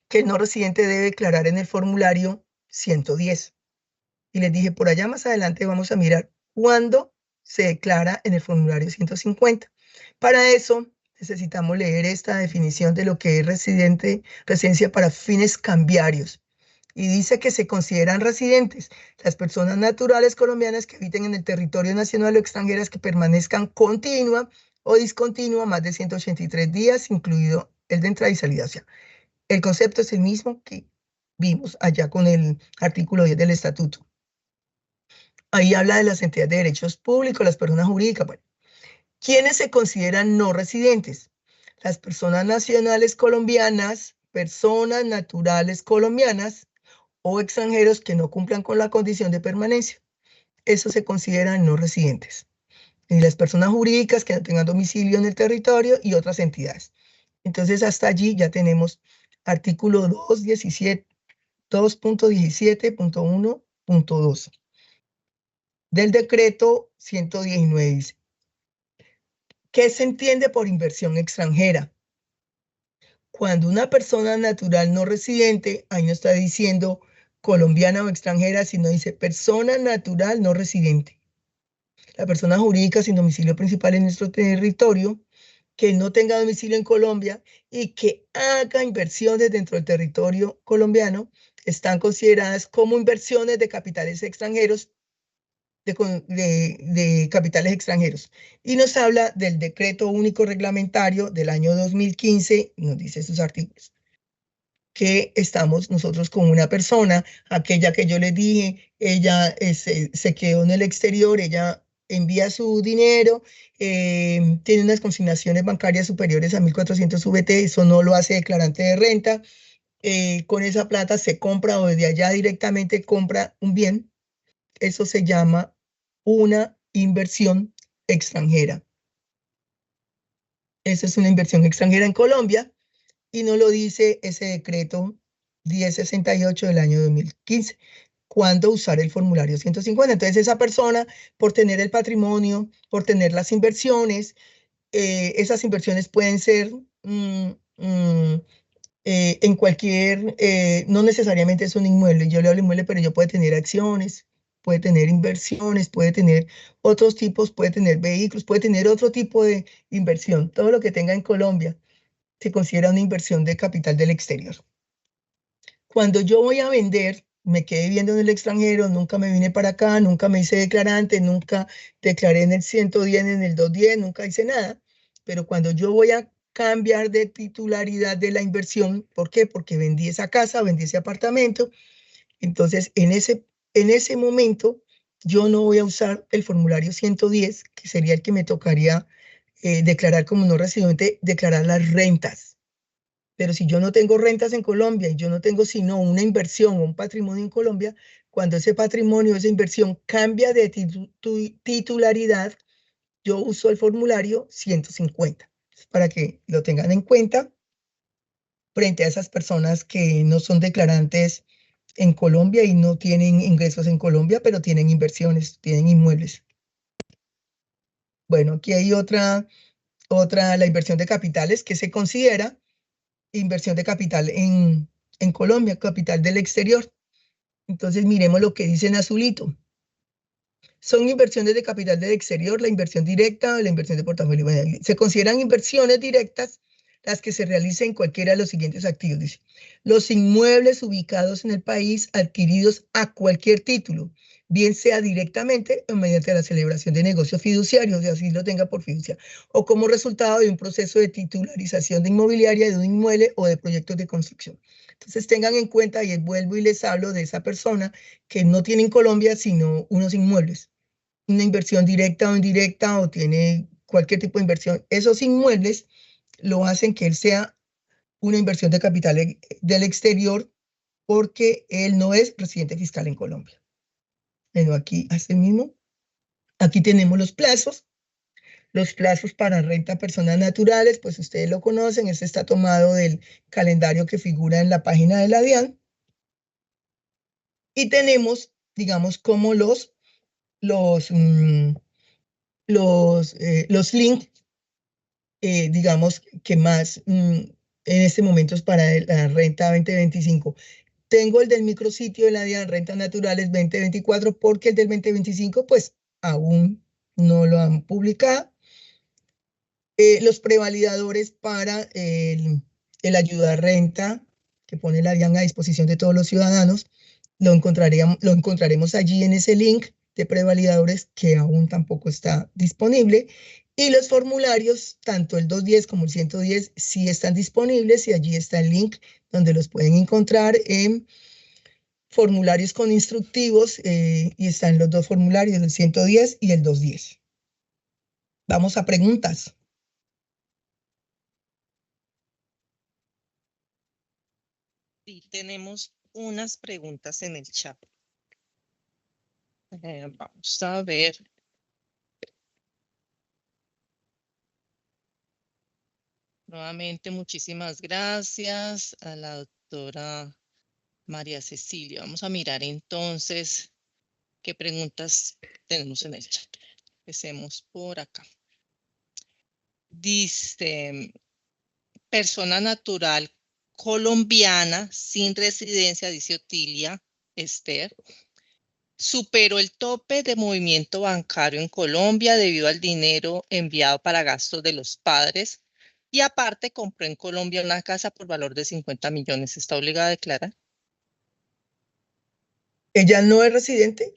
que el no residente debe declarar en el formulario 110. Y les dije, por allá más adelante vamos a mirar cuándo se declara en el formulario 150. Para eso necesitamos leer esta definición de lo que es residencia para fines cambiarios. Y dice que se consideran residentes las personas naturales colombianas que habiten en el territorio nacional o extranjeras que permanezcan continua o discontinua más de 183 días, incluido el de entrada y salida. O sea, el concepto es el mismo que vimos allá con el artículo 10 del estatuto. Ahí habla de las entidades de derechos públicos, las personas jurídicas. Bueno, ¿quiénes se consideran no residentes? Las personas nacionales colombianas, personas naturales colombianas o extranjeros que no cumplan con la condición de permanencia. Eso se consideran no residentes. Y las personas jurídicas que no tengan domicilio en el territorio y otras entidades. Entonces, hasta allí ya tenemos artículo 2.17.1.2 del decreto 119. Dice, ¿qué se entiende por inversión extranjera? Cuando una persona natural no residente, ahí no está diciendo colombiana o extranjera, sino dice persona natural no residente. La persona jurídica sin domicilio principal en nuestro territorio, que no tenga domicilio en Colombia y que haga inversiones dentro del territorio colombiano, están consideradas como inversiones de capitales extranjeros, de capitales extranjeros. Y nos habla del decreto único reglamentario del año 2015, nos dice sus artículos, que estamos nosotros con una persona, aquella que yo les dije, ella se quedó en el exterior, ella envía su dinero, tiene unas consignaciones bancarias superiores a 1.400 VT, eso no lo hace declarante de renta, con esa plata se compra o desde allá directamente compra un bien, eso se llama una inversión extranjera. Esa es una inversión extranjera en Colombia y no lo dice ese decreto 1068 del año 2015, cuándo usar el formulario 150. Entonces esa persona, por tener el patrimonio, por tener las inversiones, esas inversiones pueden ser en cualquier, no necesariamente es un inmueble, yo le hablo inmueble, pero yo puedo tener acciones, puede tener inversiones, puede tener otros tipos, puede tener vehículos, puede tener otro tipo de inversión. Todo lo que tenga en Colombia se considera una inversión de capital del exterior. Cuando yo voy a vender, me quedé viviendo en el extranjero, nunca me vine para acá, nunca me hice declarante, nunca declaré en el 110, en el 210, nunca hice nada. Pero cuando yo voy a cambiar de titularidad de la inversión, ¿por qué? Porque vendí esa casa, vendí ese apartamento. Entonces, en ese momento, yo no voy a usar el formulario 110, que sería el que me tocaría declarar como no residente, declarar las rentas. Pero si yo no tengo rentas en Colombia y yo no tengo sino una inversión o un patrimonio en Colombia, cuando ese patrimonio, esa inversión cambia de titularidad, yo uso el formulario 150 para que lo tengan en cuenta frente a esas personas que no son declarantes en Colombia y no tienen ingresos en Colombia, pero tienen inversiones, tienen inmuebles. Bueno, aquí hay otra, la inversión de capitales que se considera inversión de capital en Colombia, capital del exterior. Entonces miremos lo que dice en azulito. Son inversiones de capital del exterior, la inversión directa o la inversión de portafolio. Bueno, se consideran inversiones directas las que se realicen en cualquiera de los siguientes activos. Dice, los inmuebles ubicados en el país adquiridos a cualquier título, bien sea directamente o mediante la celebración de negocios fiduciarios, y así lo tenga por fiducia, o como resultado de un proceso de titularización de inmobiliaria de un inmueble o de proyectos de construcción. Entonces tengan en cuenta, y vuelvo y les hablo de esa persona que no tiene en Colombia sino unos inmuebles, una inversión directa o indirecta, o tiene cualquier tipo de inversión. Esos inmuebles lo hacen que él sea una inversión de capital del exterior, porque él no es residente fiscal en Colombia. Bueno, aquí, así mismo, aquí tenemos los plazos. Los plazos para renta a personas naturales, pues ustedes lo conocen, este está tomado del calendario que figura en la página de la DIAN. Y tenemos, digamos, como los links, digamos, que más en este momento es para la renta 2025. Tengo el del micrositio de la DIAN, Rentas Naturales 2024, porque el del 2025, pues, aún no lo han publicado. Los prevalidadores para el ayuda renta que pone la DIAN a disposición de todos los ciudadanos, lo encontraremos allí en ese link de prevalidadores que aún tampoco está disponible. Y los formularios, tanto el 210 como el 110, sí están disponibles, y allí está el link donde los pueden encontrar en formularios con instructivos, y están los dos formularios, el 110 y el 210. Vamos a preguntas. Sí, tenemos unas preguntas en el chat. Vamos a ver. Nuevamente, muchísimas gracias a la doctora María Cecilia. Vamos a mirar entonces qué preguntas tenemos en el chat. Empecemos por acá. Dice, persona natural colombiana sin residencia, dice Otilia Esther, superó el tope de movimiento bancario en Colombia debido al dinero enviado para gastos de los padres, y aparte compró en Colombia una casa por valor de 50 millones. ¿Está obligada a declarar? ¿Ella no es residente?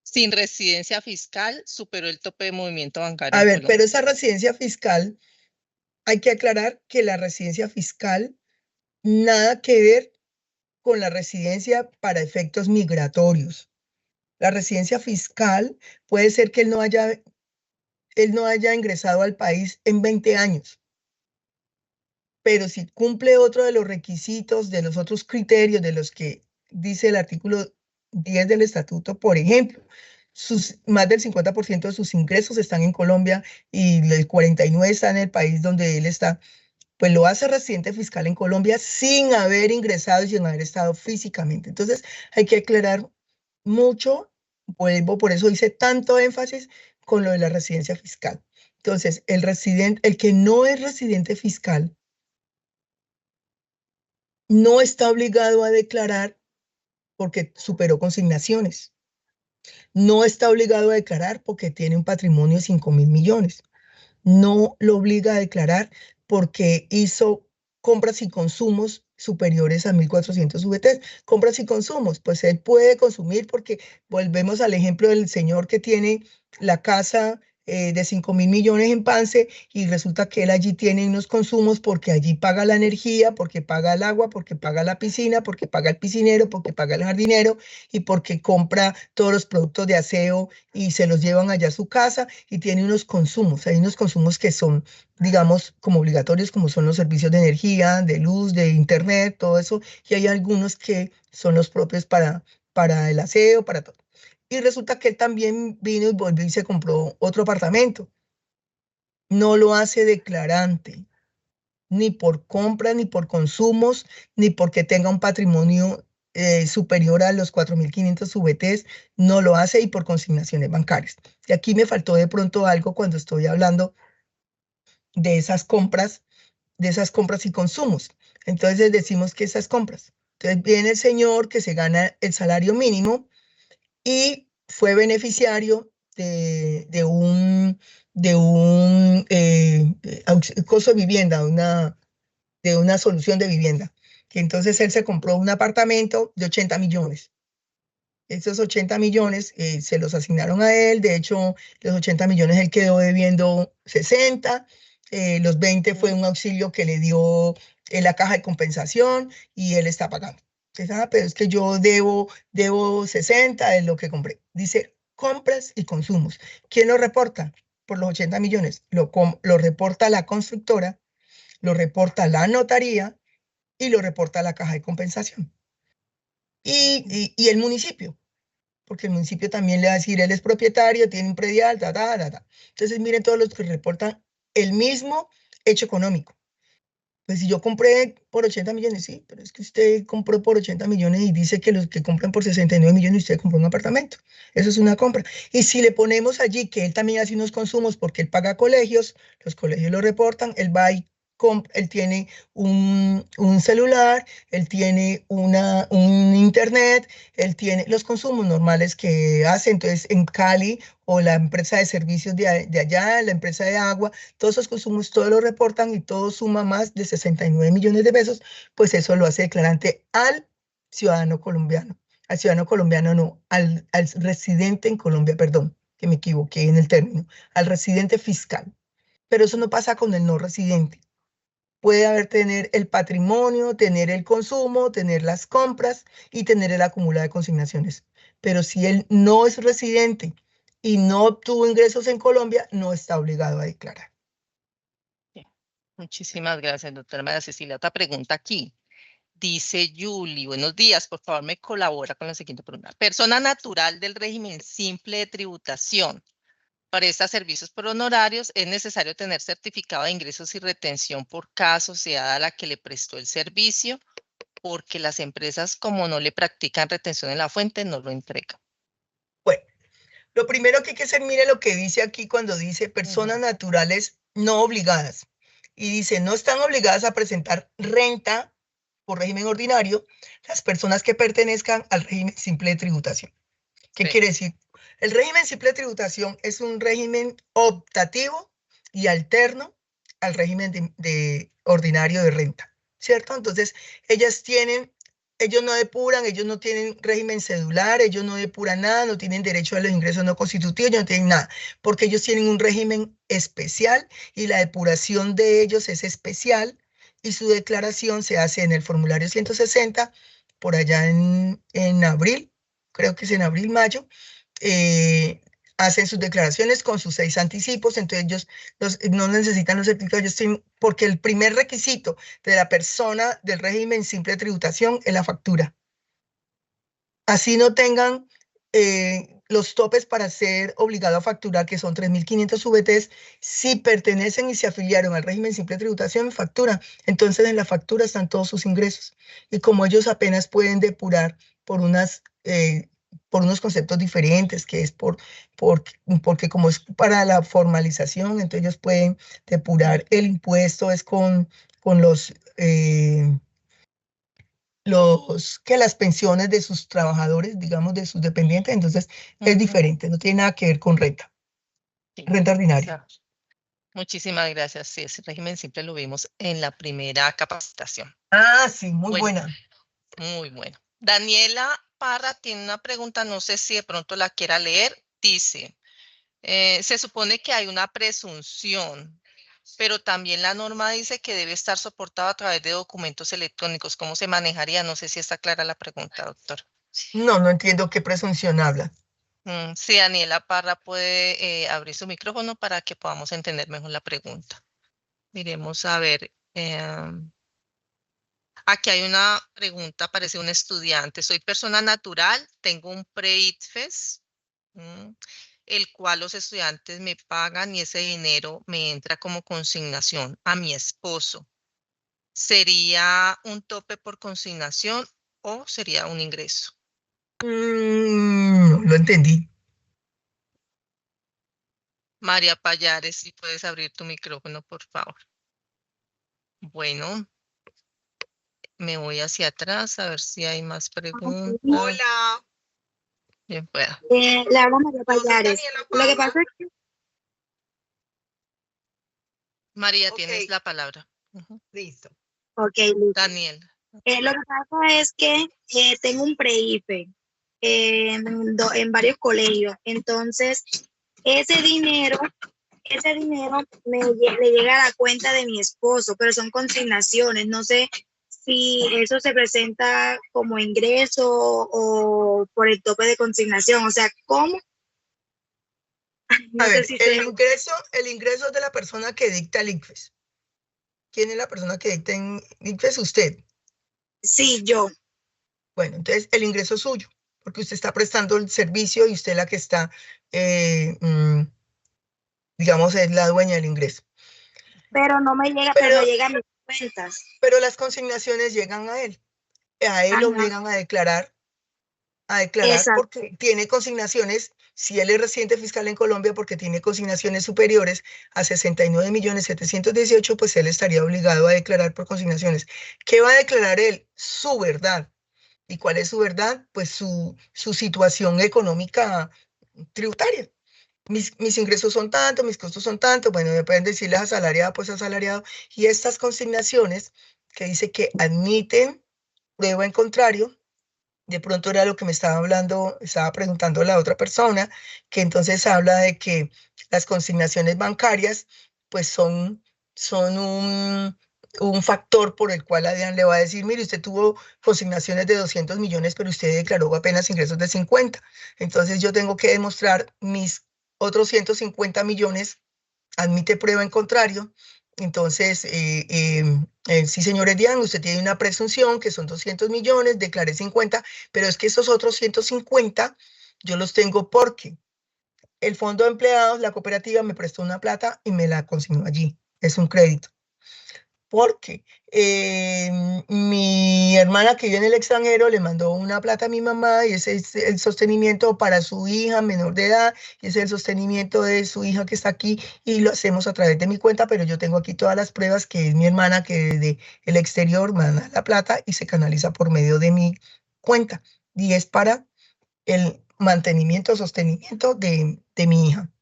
Sin residencia fiscal, superó el tope de movimiento bancario A en ver, Colombia. pero esa residencia fiscal, hay que aclarar que la residencia fiscal nada que ver con la residencia para efectos migratorios. La residencia fiscal puede ser que él no haya ingresado al país en 20 años, pero si cumple otro de los requisitos, de los otros criterios de los que dice el artículo 10 del estatuto, por ejemplo, más del 50% de sus ingresos están en Colombia y el 49% está en el país donde él está, pues lo hace residente fiscal en Colombia sin haber ingresado y sin haber estado físicamente. Entonces hay que aclarar mucho, vuelvo, por eso hice tanto énfasis con lo de la residencia fiscal. Entonces, el que no es residente fiscal no está obligado a declarar porque superó consignaciones. No está obligado a declarar porque tiene un patrimonio de 5.000 millones. No lo obliga a declarar porque hizo compras y consumos superiores a 1.400 VTs. Compras y consumos, pues él puede consumir porque volvemos al ejemplo del señor que tiene la casa de 5.000 millones en Pance y resulta que él allí tiene unos consumos porque allí paga la energía, porque paga el agua, porque paga la piscina, porque paga el piscinero, porque paga el jardinero y porque compra todos los productos de aseo y se los llevan allá a su casa y tiene unos consumos. Hay unos consumos que son, digamos, como obligatorios, como son los servicios de energía, de luz, de internet, todo eso, y hay algunos que son los propios para el aseo, para todo. Y resulta que él también vino y volvió y se compró otro apartamento. No lo hace declarante, ni por compra, ni por consumos, ni porque tenga un patrimonio superior a los 4.500 VTs, no lo hace y por consignaciones bancarias. Y aquí me faltó de pronto algo cuando estoy hablando de esas compras y consumos. Entonces decimos que esas compras. Entonces viene el señor que se gana el salario mínimo y fue beneficiario de un costo de vivienda, de una solución de vivienda. Que entonces él se compró un apartamento de 80 millones. Esos 80 millones se los asignaron a él. De hecho, los 80 millones él quedó debiendo 60. Los 20 fue un auxilio que le dio la caja de compensación y él está pagando. Entonces, pero es que yo debo 60 de lo que compré. Dice compras y consumos. ¿Quién lo reporta? Por los 80 millones. Lo reporta la constructora, lo reporta la notaría y lo reporta la caja de compensación. Y el municipio, porque el municipio también le va a decir, él es propietario, tiene un predial, Entonces, miren todos los que reportan el mismo hecho económico. Pues si yo compré por 80 millones, sí, pero es que usted compró por 80 millones y dice que los que compran por 69 millones, usted compró un apartamento. Eso es una compra. Y si le ponemos allí que él también hace unos consumos porque él paga colegios, los colegios lo reportan, él va y él tiene un celular, él tiene un internet, él tiene los consumos normales que hace. Entonces, en Cali o la empresa de servicios de allá, la empresa de agua, todos esos consumos, todos lo reportan y todo suma más de 69 millones de pesos, pues eso lo hace declarante al ciudadano colombiano. Al ciudadano colombiano no, al residente en Colombia, perdón, que me equivoqué en el término, al residente fiscal. Pero eso no pasa con el no residente. Puede tener el patrimonio, tener el consumo, tener las compras y tener el acumulado de consignaciones. Pero si él no es residente y no obtuvo ingresos en Colombia, no está obligado a declarar. Muchísimas gracias, doctora María Cecilia. Otra pregunta aquí. Dice Julie, buenos días, por favor me colabora con la siguiente pregunta. Persona natural del régimen simple de tributación. Presta servicios por honorarios, es necesario tener certificado de ingresos y retención por cada sociedad a la que le prestó el servicio, porque las empresas, como no le practican retención en la fuente, no lo entregan. Bueno, lo primero que hay que hacer, mire lo que dice aquí cuando dice personas naturales no obligadas. Y dice, no están obligadas a presentar renta por régimen ordinario las personas que pertenezcan al régimen simple de tributación. ¿Qué quiere decir? El régimen simple de tributación es un régimen optativo y alterno al régimen de ordinario de renta, ¿cierto? Entonces, ellos no depuran, ellos no tienen régimen cedular, ellos no depuran nada, no tienen derecho a los ingresos no constitutivos, ellos no tienen nada, porque ellos tienen un régimen especial y la depuración de ellos es especial y su declaración se hace en el formulario 160 por allá en abril, creo que es en abril, mayo, hacen sus declaraciones con sus 6 anticipos, entonces ellos no necesitan los certificados, porque el primer requisito de la persona del régimen simple de tributación es la factura. Así no tengan los topes para ser obligado a facturar, que son 3.500 VTs, si pertenecen y se afiliaron al régimen simple de tributación, factura. Entonces en la factura están todos sus ingresos. Y como ellos apenas pueden depurar por unos conceptos diferentes, que es porque como es para la formalización, entonces ellos pueden depurar el impuesto, es con los las pensiones de sus trabajadores, digamos, de sus dependientes, entonces es Ujú. diferente, no tiene nada que ver con renta, Sí, renta ordinaria. claro. Muchísimas gracias. Sí, ese régimen simple lo vimos en la primera capacitación. Ah, sí, muy Bueno, buena. muy bueno. Daniela Parra tiene una pregunta, no sé si de pronto la quiera leer. Dice, se supone que hay una presunción, pero también la norma dice que debe estar soportado a través de documentos electrónicos. ¿Cómo se manejaría? No sé si está clara la pregunta, doctor. No entiendo qué presunción habla. Sí, Daniela Parra puede abrir su micrófono para que podamos entender mejor la pregunta. Miremos a ver. Aquí hay una pregunta, parece un estudiante. Soy persona natural, tengo un pre-ITFES, el cual los estudiantes me pagan y ese dinero me entra como consignación a mi esposo. ¿Sería un tope por consignación o sería un ingreso? No lo entendí. María Payares, si puedes abrir tu micrófono, por favor. Bueno, me voy hacia atrás a ver si hay más preguntas. Hola, Bien pueda. Le habla María yo soy Payares. Daniela Lo que Parra. pasa es que María, Ok. tienes la palabra. Ujú. Listo. listo. Daniel. Lo que pasa es que tengo un pre-IFE en varios colegios. Entonces, ese dinero le llega a la cuenta de mi esposo, pero son consignaciones. No sé si eso se presenta como ingreso o por el tope de consignación. O sea, ¿cómo? No A sé ver, si el ingreso es de la persona que dicta el ICFES. ¿Quién es la persona que dicta en ICFES? Usted. Sí, yo. Bueno, entonces el ingreso es suyo, porque usted está prestando el servicio y usted es la que está, digamos, es la dueña del ingreso. Pero no me llega, pero no llega a mis cuentas. Pero las consignaciones llegan a él. A él lo Ajá. obligan a declarar Exacto. porque tiene consignaciones, si él es residente fiscal en Colombia, porque tiene consignaciones superiores a 69.718.000, pues él estaría obligado a declarar por consignaciones. ¿Qué va a declarar él? Su verdad. ¿Y cuál es su verdad? Pues su situación económica tributaria. Mis ingresos son tanto, mis costos son tanto, bueno, me pueden decirles asalariado, pues asalariado. Y estas consignaciones que dice que admiten prueba en contrario, de pronto era lo que me estaba hablando, estaba preguntando la otra persona, que entonces habla de que las consignaciones bancarias, pues son un factor por el cual la DIAN le va a decir, mire, usted tuvo consignaciones de 200 millones, pero usted declaró apenas ingresos de 50. Entonces yo tengo que demostrar mis otros 150 millones, admite prueba en contrario. Entonces, sí, señores DIAN, usted tiene una presunción que son 200 millones, declaré 50, pero es que esos otros 150 yo los tengo porque el fondo de empleados, la cooperativa me prestó una plata y me la consignó allí. Es un crédito. Porque mi hermana que vive en el extranjero le mandó una plata a mi mamá y ese es el sostenimiento para su hija menor de edad y ese es el sostenimiento de su hija que está aquí y lo hacemos a través de mi cuenta, pero yo tengo aquí todas las pruebas que es mi hermana que desde el exterior manda la plata y se canaliza por medio de mi cuenta y es para el mantenimiento, sostenimiento de mi hija,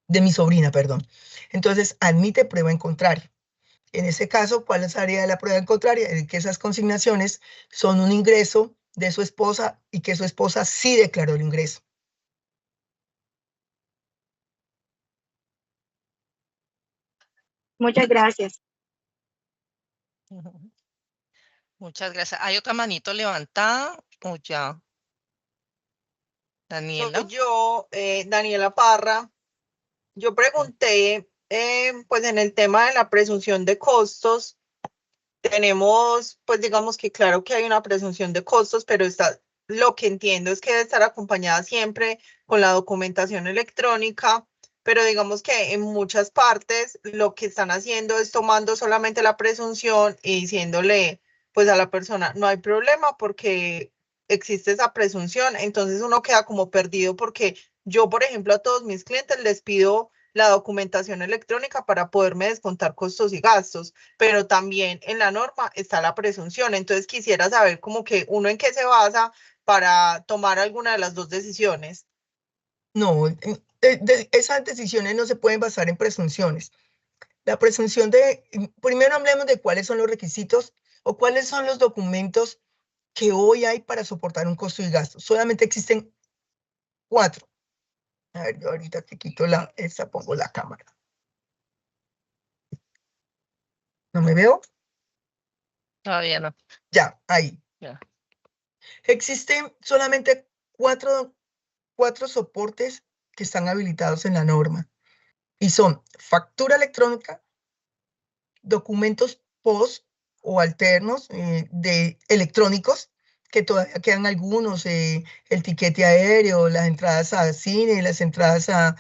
de mi sobrina, perdón. Entonces, admite prueba en contrario. En ese caso, ¿cuál sería la prueba en contraria? En que esas consignaciones son un ingreso de su esposa y que su esposa sí declaró el ingreso. Muchas gracias. Muchas gracias. ¿Hay otra manito levantada o ya? Daniela. Yo, Daniela Parra, yo pregunté, pues en el tema de la presunción de costos, tenemos, pues digamos que claro que hay una presunción de costos, pero lo que entiendo es que debe estar acompañada siempre con la documentación electrónica, pero digamos que en muchas partes lo que están haciendo es tomando solamente la presunción y diciéndole pues a la persona, no hay problema porque existe esa presunción, entonces uno queda como perdido porque yo, por ejemplo, a todos mis clientes les pido la documentación electrónica para poderme descontar costos y gastos, pero también en la norma está la presunción. Entonces quisiera saber como que uno en qué se basa para tomar alguna de las dos decisiones. No, esas decisiones no se pueden basar en presunciones. La presunción primero hablemos de cuáles son los requisitos o cuáles son los documentos que hoy hay para soportar un costo y gasto. Solamente existen 4. A ver, yo ahorita que quito esta pongo la cámara. ¿No me veo? Todavía no. Ya, ahí. Ya. Existen solamente 4 soportes que están habilitados en la norma y son factura electrónica, documentos post o alternos de electrónicos, que todavía quedan algunos, el tiquete aéreo, las entradas a cine, las entradas a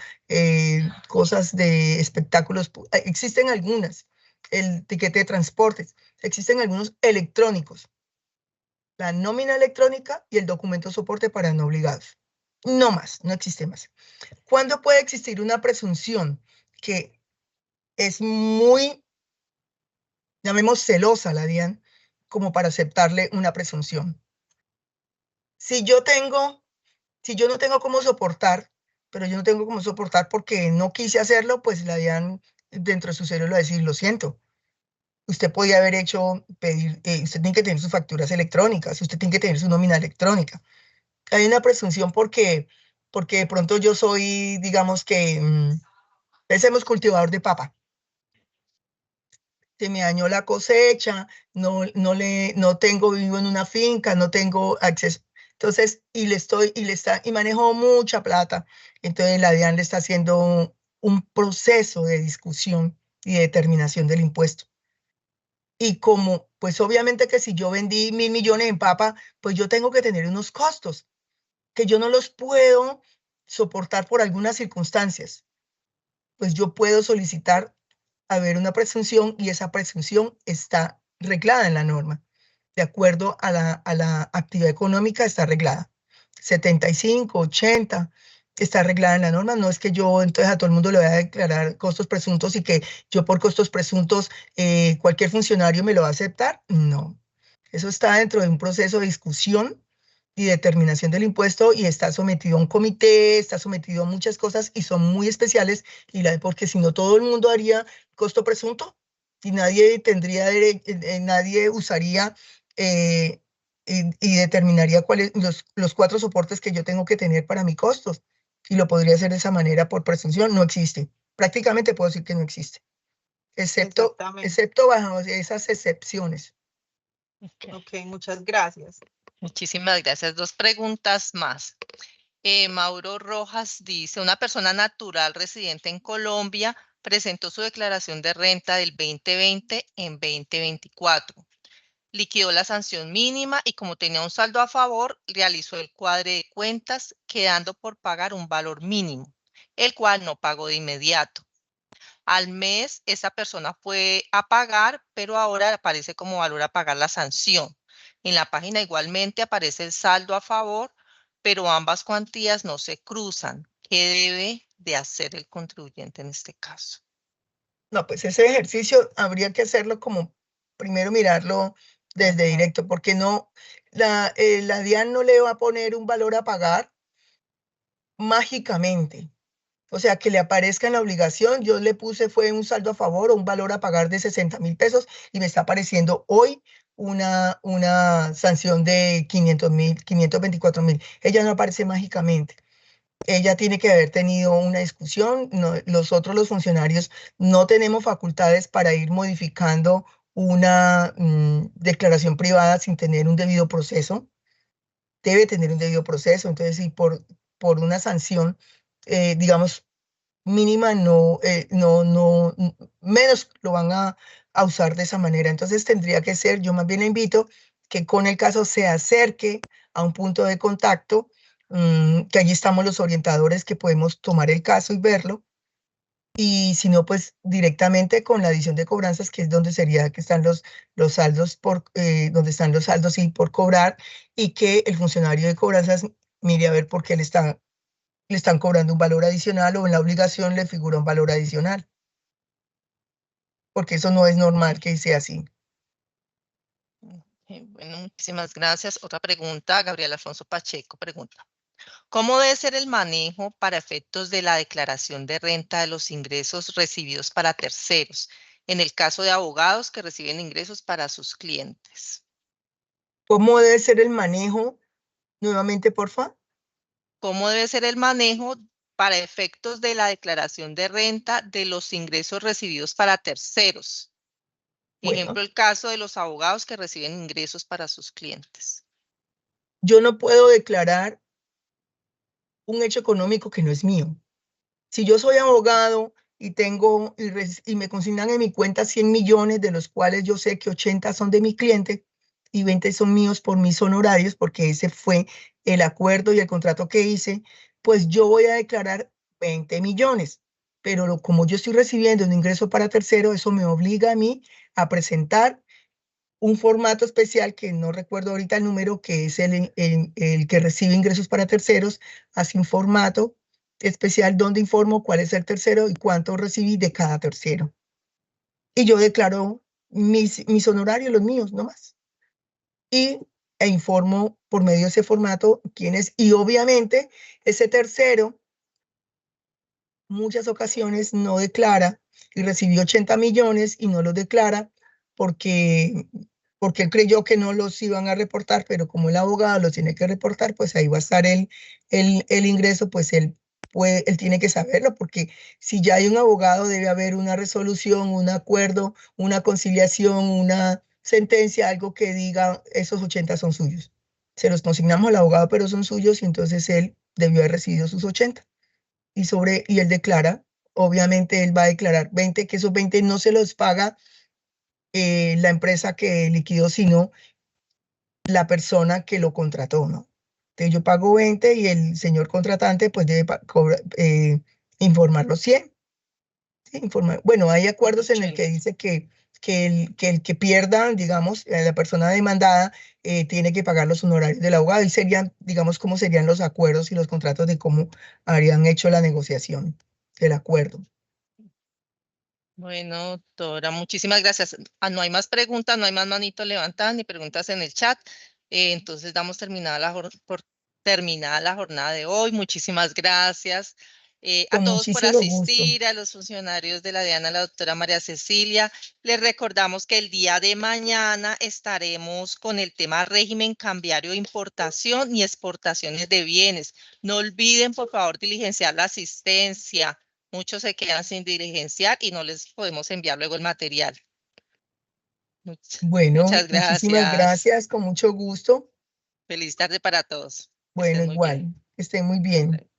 cosas de espectáculos, existen algunas, el tiquete de transportes, existen algunos electrónicos, la nómina electrónica y el documento soporte para no obligados. No más, no existe más. ¿Cuándo puede existir una presunción que es muy, llamemos celosa la DIAN, como para aceptarle una presunción? Si yo no tengo cómo soportar, pero yo no tengo cómo soportar porque no quise hacerlo, pues la DIAN dentro de su cerebro va a decir, lo siento. Usted podía haber usted tiene que tener sus facturas electrónicas, usted tiene que tener su nómina electrónica. Hay una presunción porque de pronto yo soy, digamos que, pensemos cultivador de papa. Se me dañó la cosecha, no vivo en una finca, no tengo acceso. Entonces, y manejo mucha plata. Entonces la DIAN le está haciendo un proceso de discusión y de determinación del impuesto. Y como, pues obviamente que si yo vendí 1.000 millones en papa, pues yo tengo que tener unos costos que yo no los puedo soportar por algunas circunstancias. Pues yo puedo solicitar haber una presunción y esa presunción está reglada en la norma. De acuerdo a la actividad económica está reglada. 75, 80, está reglada en la norma. No es que yo entonces a todo el mundo le voy a declarar costos presuntos y que yo por costos presuntos cualquier funcionario me lo va a aceptar. No. Eso está dentro de un proceso de discusión y determinación del impuesto y está sometido a un comité, está sometido a muchas cosas y son muy especiales porque si no todo el mundo haría costo presunto y nadie nadie usaría y determinaría cuáles los 4 soportes que yo tengo que tener para mis costos y lo podría hacer de esa manera por presunción. No existe. Prácticamente puedo decir que no existe, excepto bajo esas excepciones. Ok, muchas gracias. Muchísimas gracias. 2 preguntas más. Mauro Rojas dice, una persona natural residente en Colombia presentó su declaración de renta del 2020 en 2024. Liquidó la sanción mínima y como tenía un saldo a favor, realizó el cuadre de cuentas quedando por pagar un valor mínimo, el cual no pagó de inmediato. Al mes, esa persona fue a pagar, pero ahora aparece como valor a pagar la sanción. En la página igualmente aparece el saldo a favor, pero ambas cuantías no se cruzan. ¿Qué debe de hacer el contribuyente en este caso? No, pues ese ejercicio habría que hacerlo como, primero mirarlo desde directo, porque no, la DIAN no le va a poner un valor a pagar mágicamente. O sea, que le aparezca en la obligación, yo le puse fue un saldo a favor o un valor a pagar de 60.000 pesos y me está apareciendo hoy una sanción de 500.000, 524.000. Ella no aparece mágicamente. Ella tiene que haber tenido una discusión. Los funcionarios, no tenemos facultades para ir modificando una declaración privada sin tener un debido proceso. Debe tener un debido proceso. Entonces, si por una sanción, digamos, mínima, menos lo van a usar de esa manera. Entonces tendría que ser, yo más bien le invito que con el caso se acerque a un punto de contacto, que allí estamos los orientadores que podemos tomar el caso y verlo, y si no, pues directamente con la adición de cobranzas, que es donde sería que están los saldos donde están los saldos y por cobrar, y que el funcionario de cobranzas mire a ver por qué le está le están cobrando un valor adicional o en la obligación le figura un valor adicional. Porque eso no es normal que sea así. Bueno, muchísimas gracias. Otra pregunta, Gabriel Alfonso Pacheco pregunta. ¿Cómo debe ser el manejo para efectos de la declaración de renta de los ingresos recibidos para terceros, en el caso de abogados que reciben ingresos para sus clientes? ¿Cómo debe ser el manejo? Nuevamente, porfa. ¿Cómo debe ser el manejo para efectos de la declaración de renta de los ingresos recibidos para terceros? Bueno, Ejemplo, el caso de los abogados que reciben ingresos para sus clientes. yo no puedo declarar un hecho económico que no es mío. Si yo soy abogado y tengo y me consignan en mi cuenta 100 millones, de los cuales yo sé que 80 son de mi cliente y 20 son míos por mis honorarios, porque ese fue el acuerdo y el contrato que hice, pues yo voy a declarar 20 millones. Pero como yo estoy recibiendo un ingreso para tercero, eso me obliga a mí a presentar un formato especial que no recuerdo ahorita el número, que es el que recibe ingresos para terceros, hace un formato especial donde informo cuál es el tercero y cuánto recibí de cada tercero. Y yo declaro mis honorarios, los míos, no más. E informo por medio de ese formato quién es. Y obviamente ese tercero, muchas ocasiones no declara y recibió 80 millones y no los declara porque él creyó que no los iban a reportar, pero como el abogado los tiene que reportar, pues ahí va a estar el ingreso, pues él tiene que saberlo, porque si ya hay un abogado debe haber una resolución, un acuerdo, una conciliación, una sentencia, algo que diga esos 80 son suyos. Se los consignamos al abogado, pero son suyos y entonces él debió haber recibido sus 80. Y él declara, obviamente él va a declarar 20, que esos 20 no se los paga la empresa que liquidó, sino la persona que lo contrató, ¿no? Entonces yo pago 20 y el señor contratante pues debe informar los 100. ¿Sí? Bueno, hay acuerdos en el que dice que el que pierda, digamos, la persona demandada tiene que pagar los honorarios del abogado, y serían, digamos, cómo serían los acuerdos y los contratos de cómo habrían hecho la negociación del acuerdo. Bueno, doctora, muchísimas gracias. No hay más preguntas, no hay más manitos levantadas ni preguntas en el chat. Entonces damos por terminada la jornada de hoy. Muchísimas gracias a Con todos por muchísimo gusto. asistir, a los funcionarios de la DIAN, a la doctora María Cecilia. Les recordamos que el día de mañana estaremos con el tema régimen cambiario de importación y exportaciones de bienes. No olviden, por favor, diligenciar la asistencia. Muchos se quedan sin diligenciar y no les podemos enviar luego el material. Bueno, Muchas muchísimas gracias, con mucho gusto. Feliz tarde para todos. Que Bueno, estén muy bien. igual, que estén muy bien.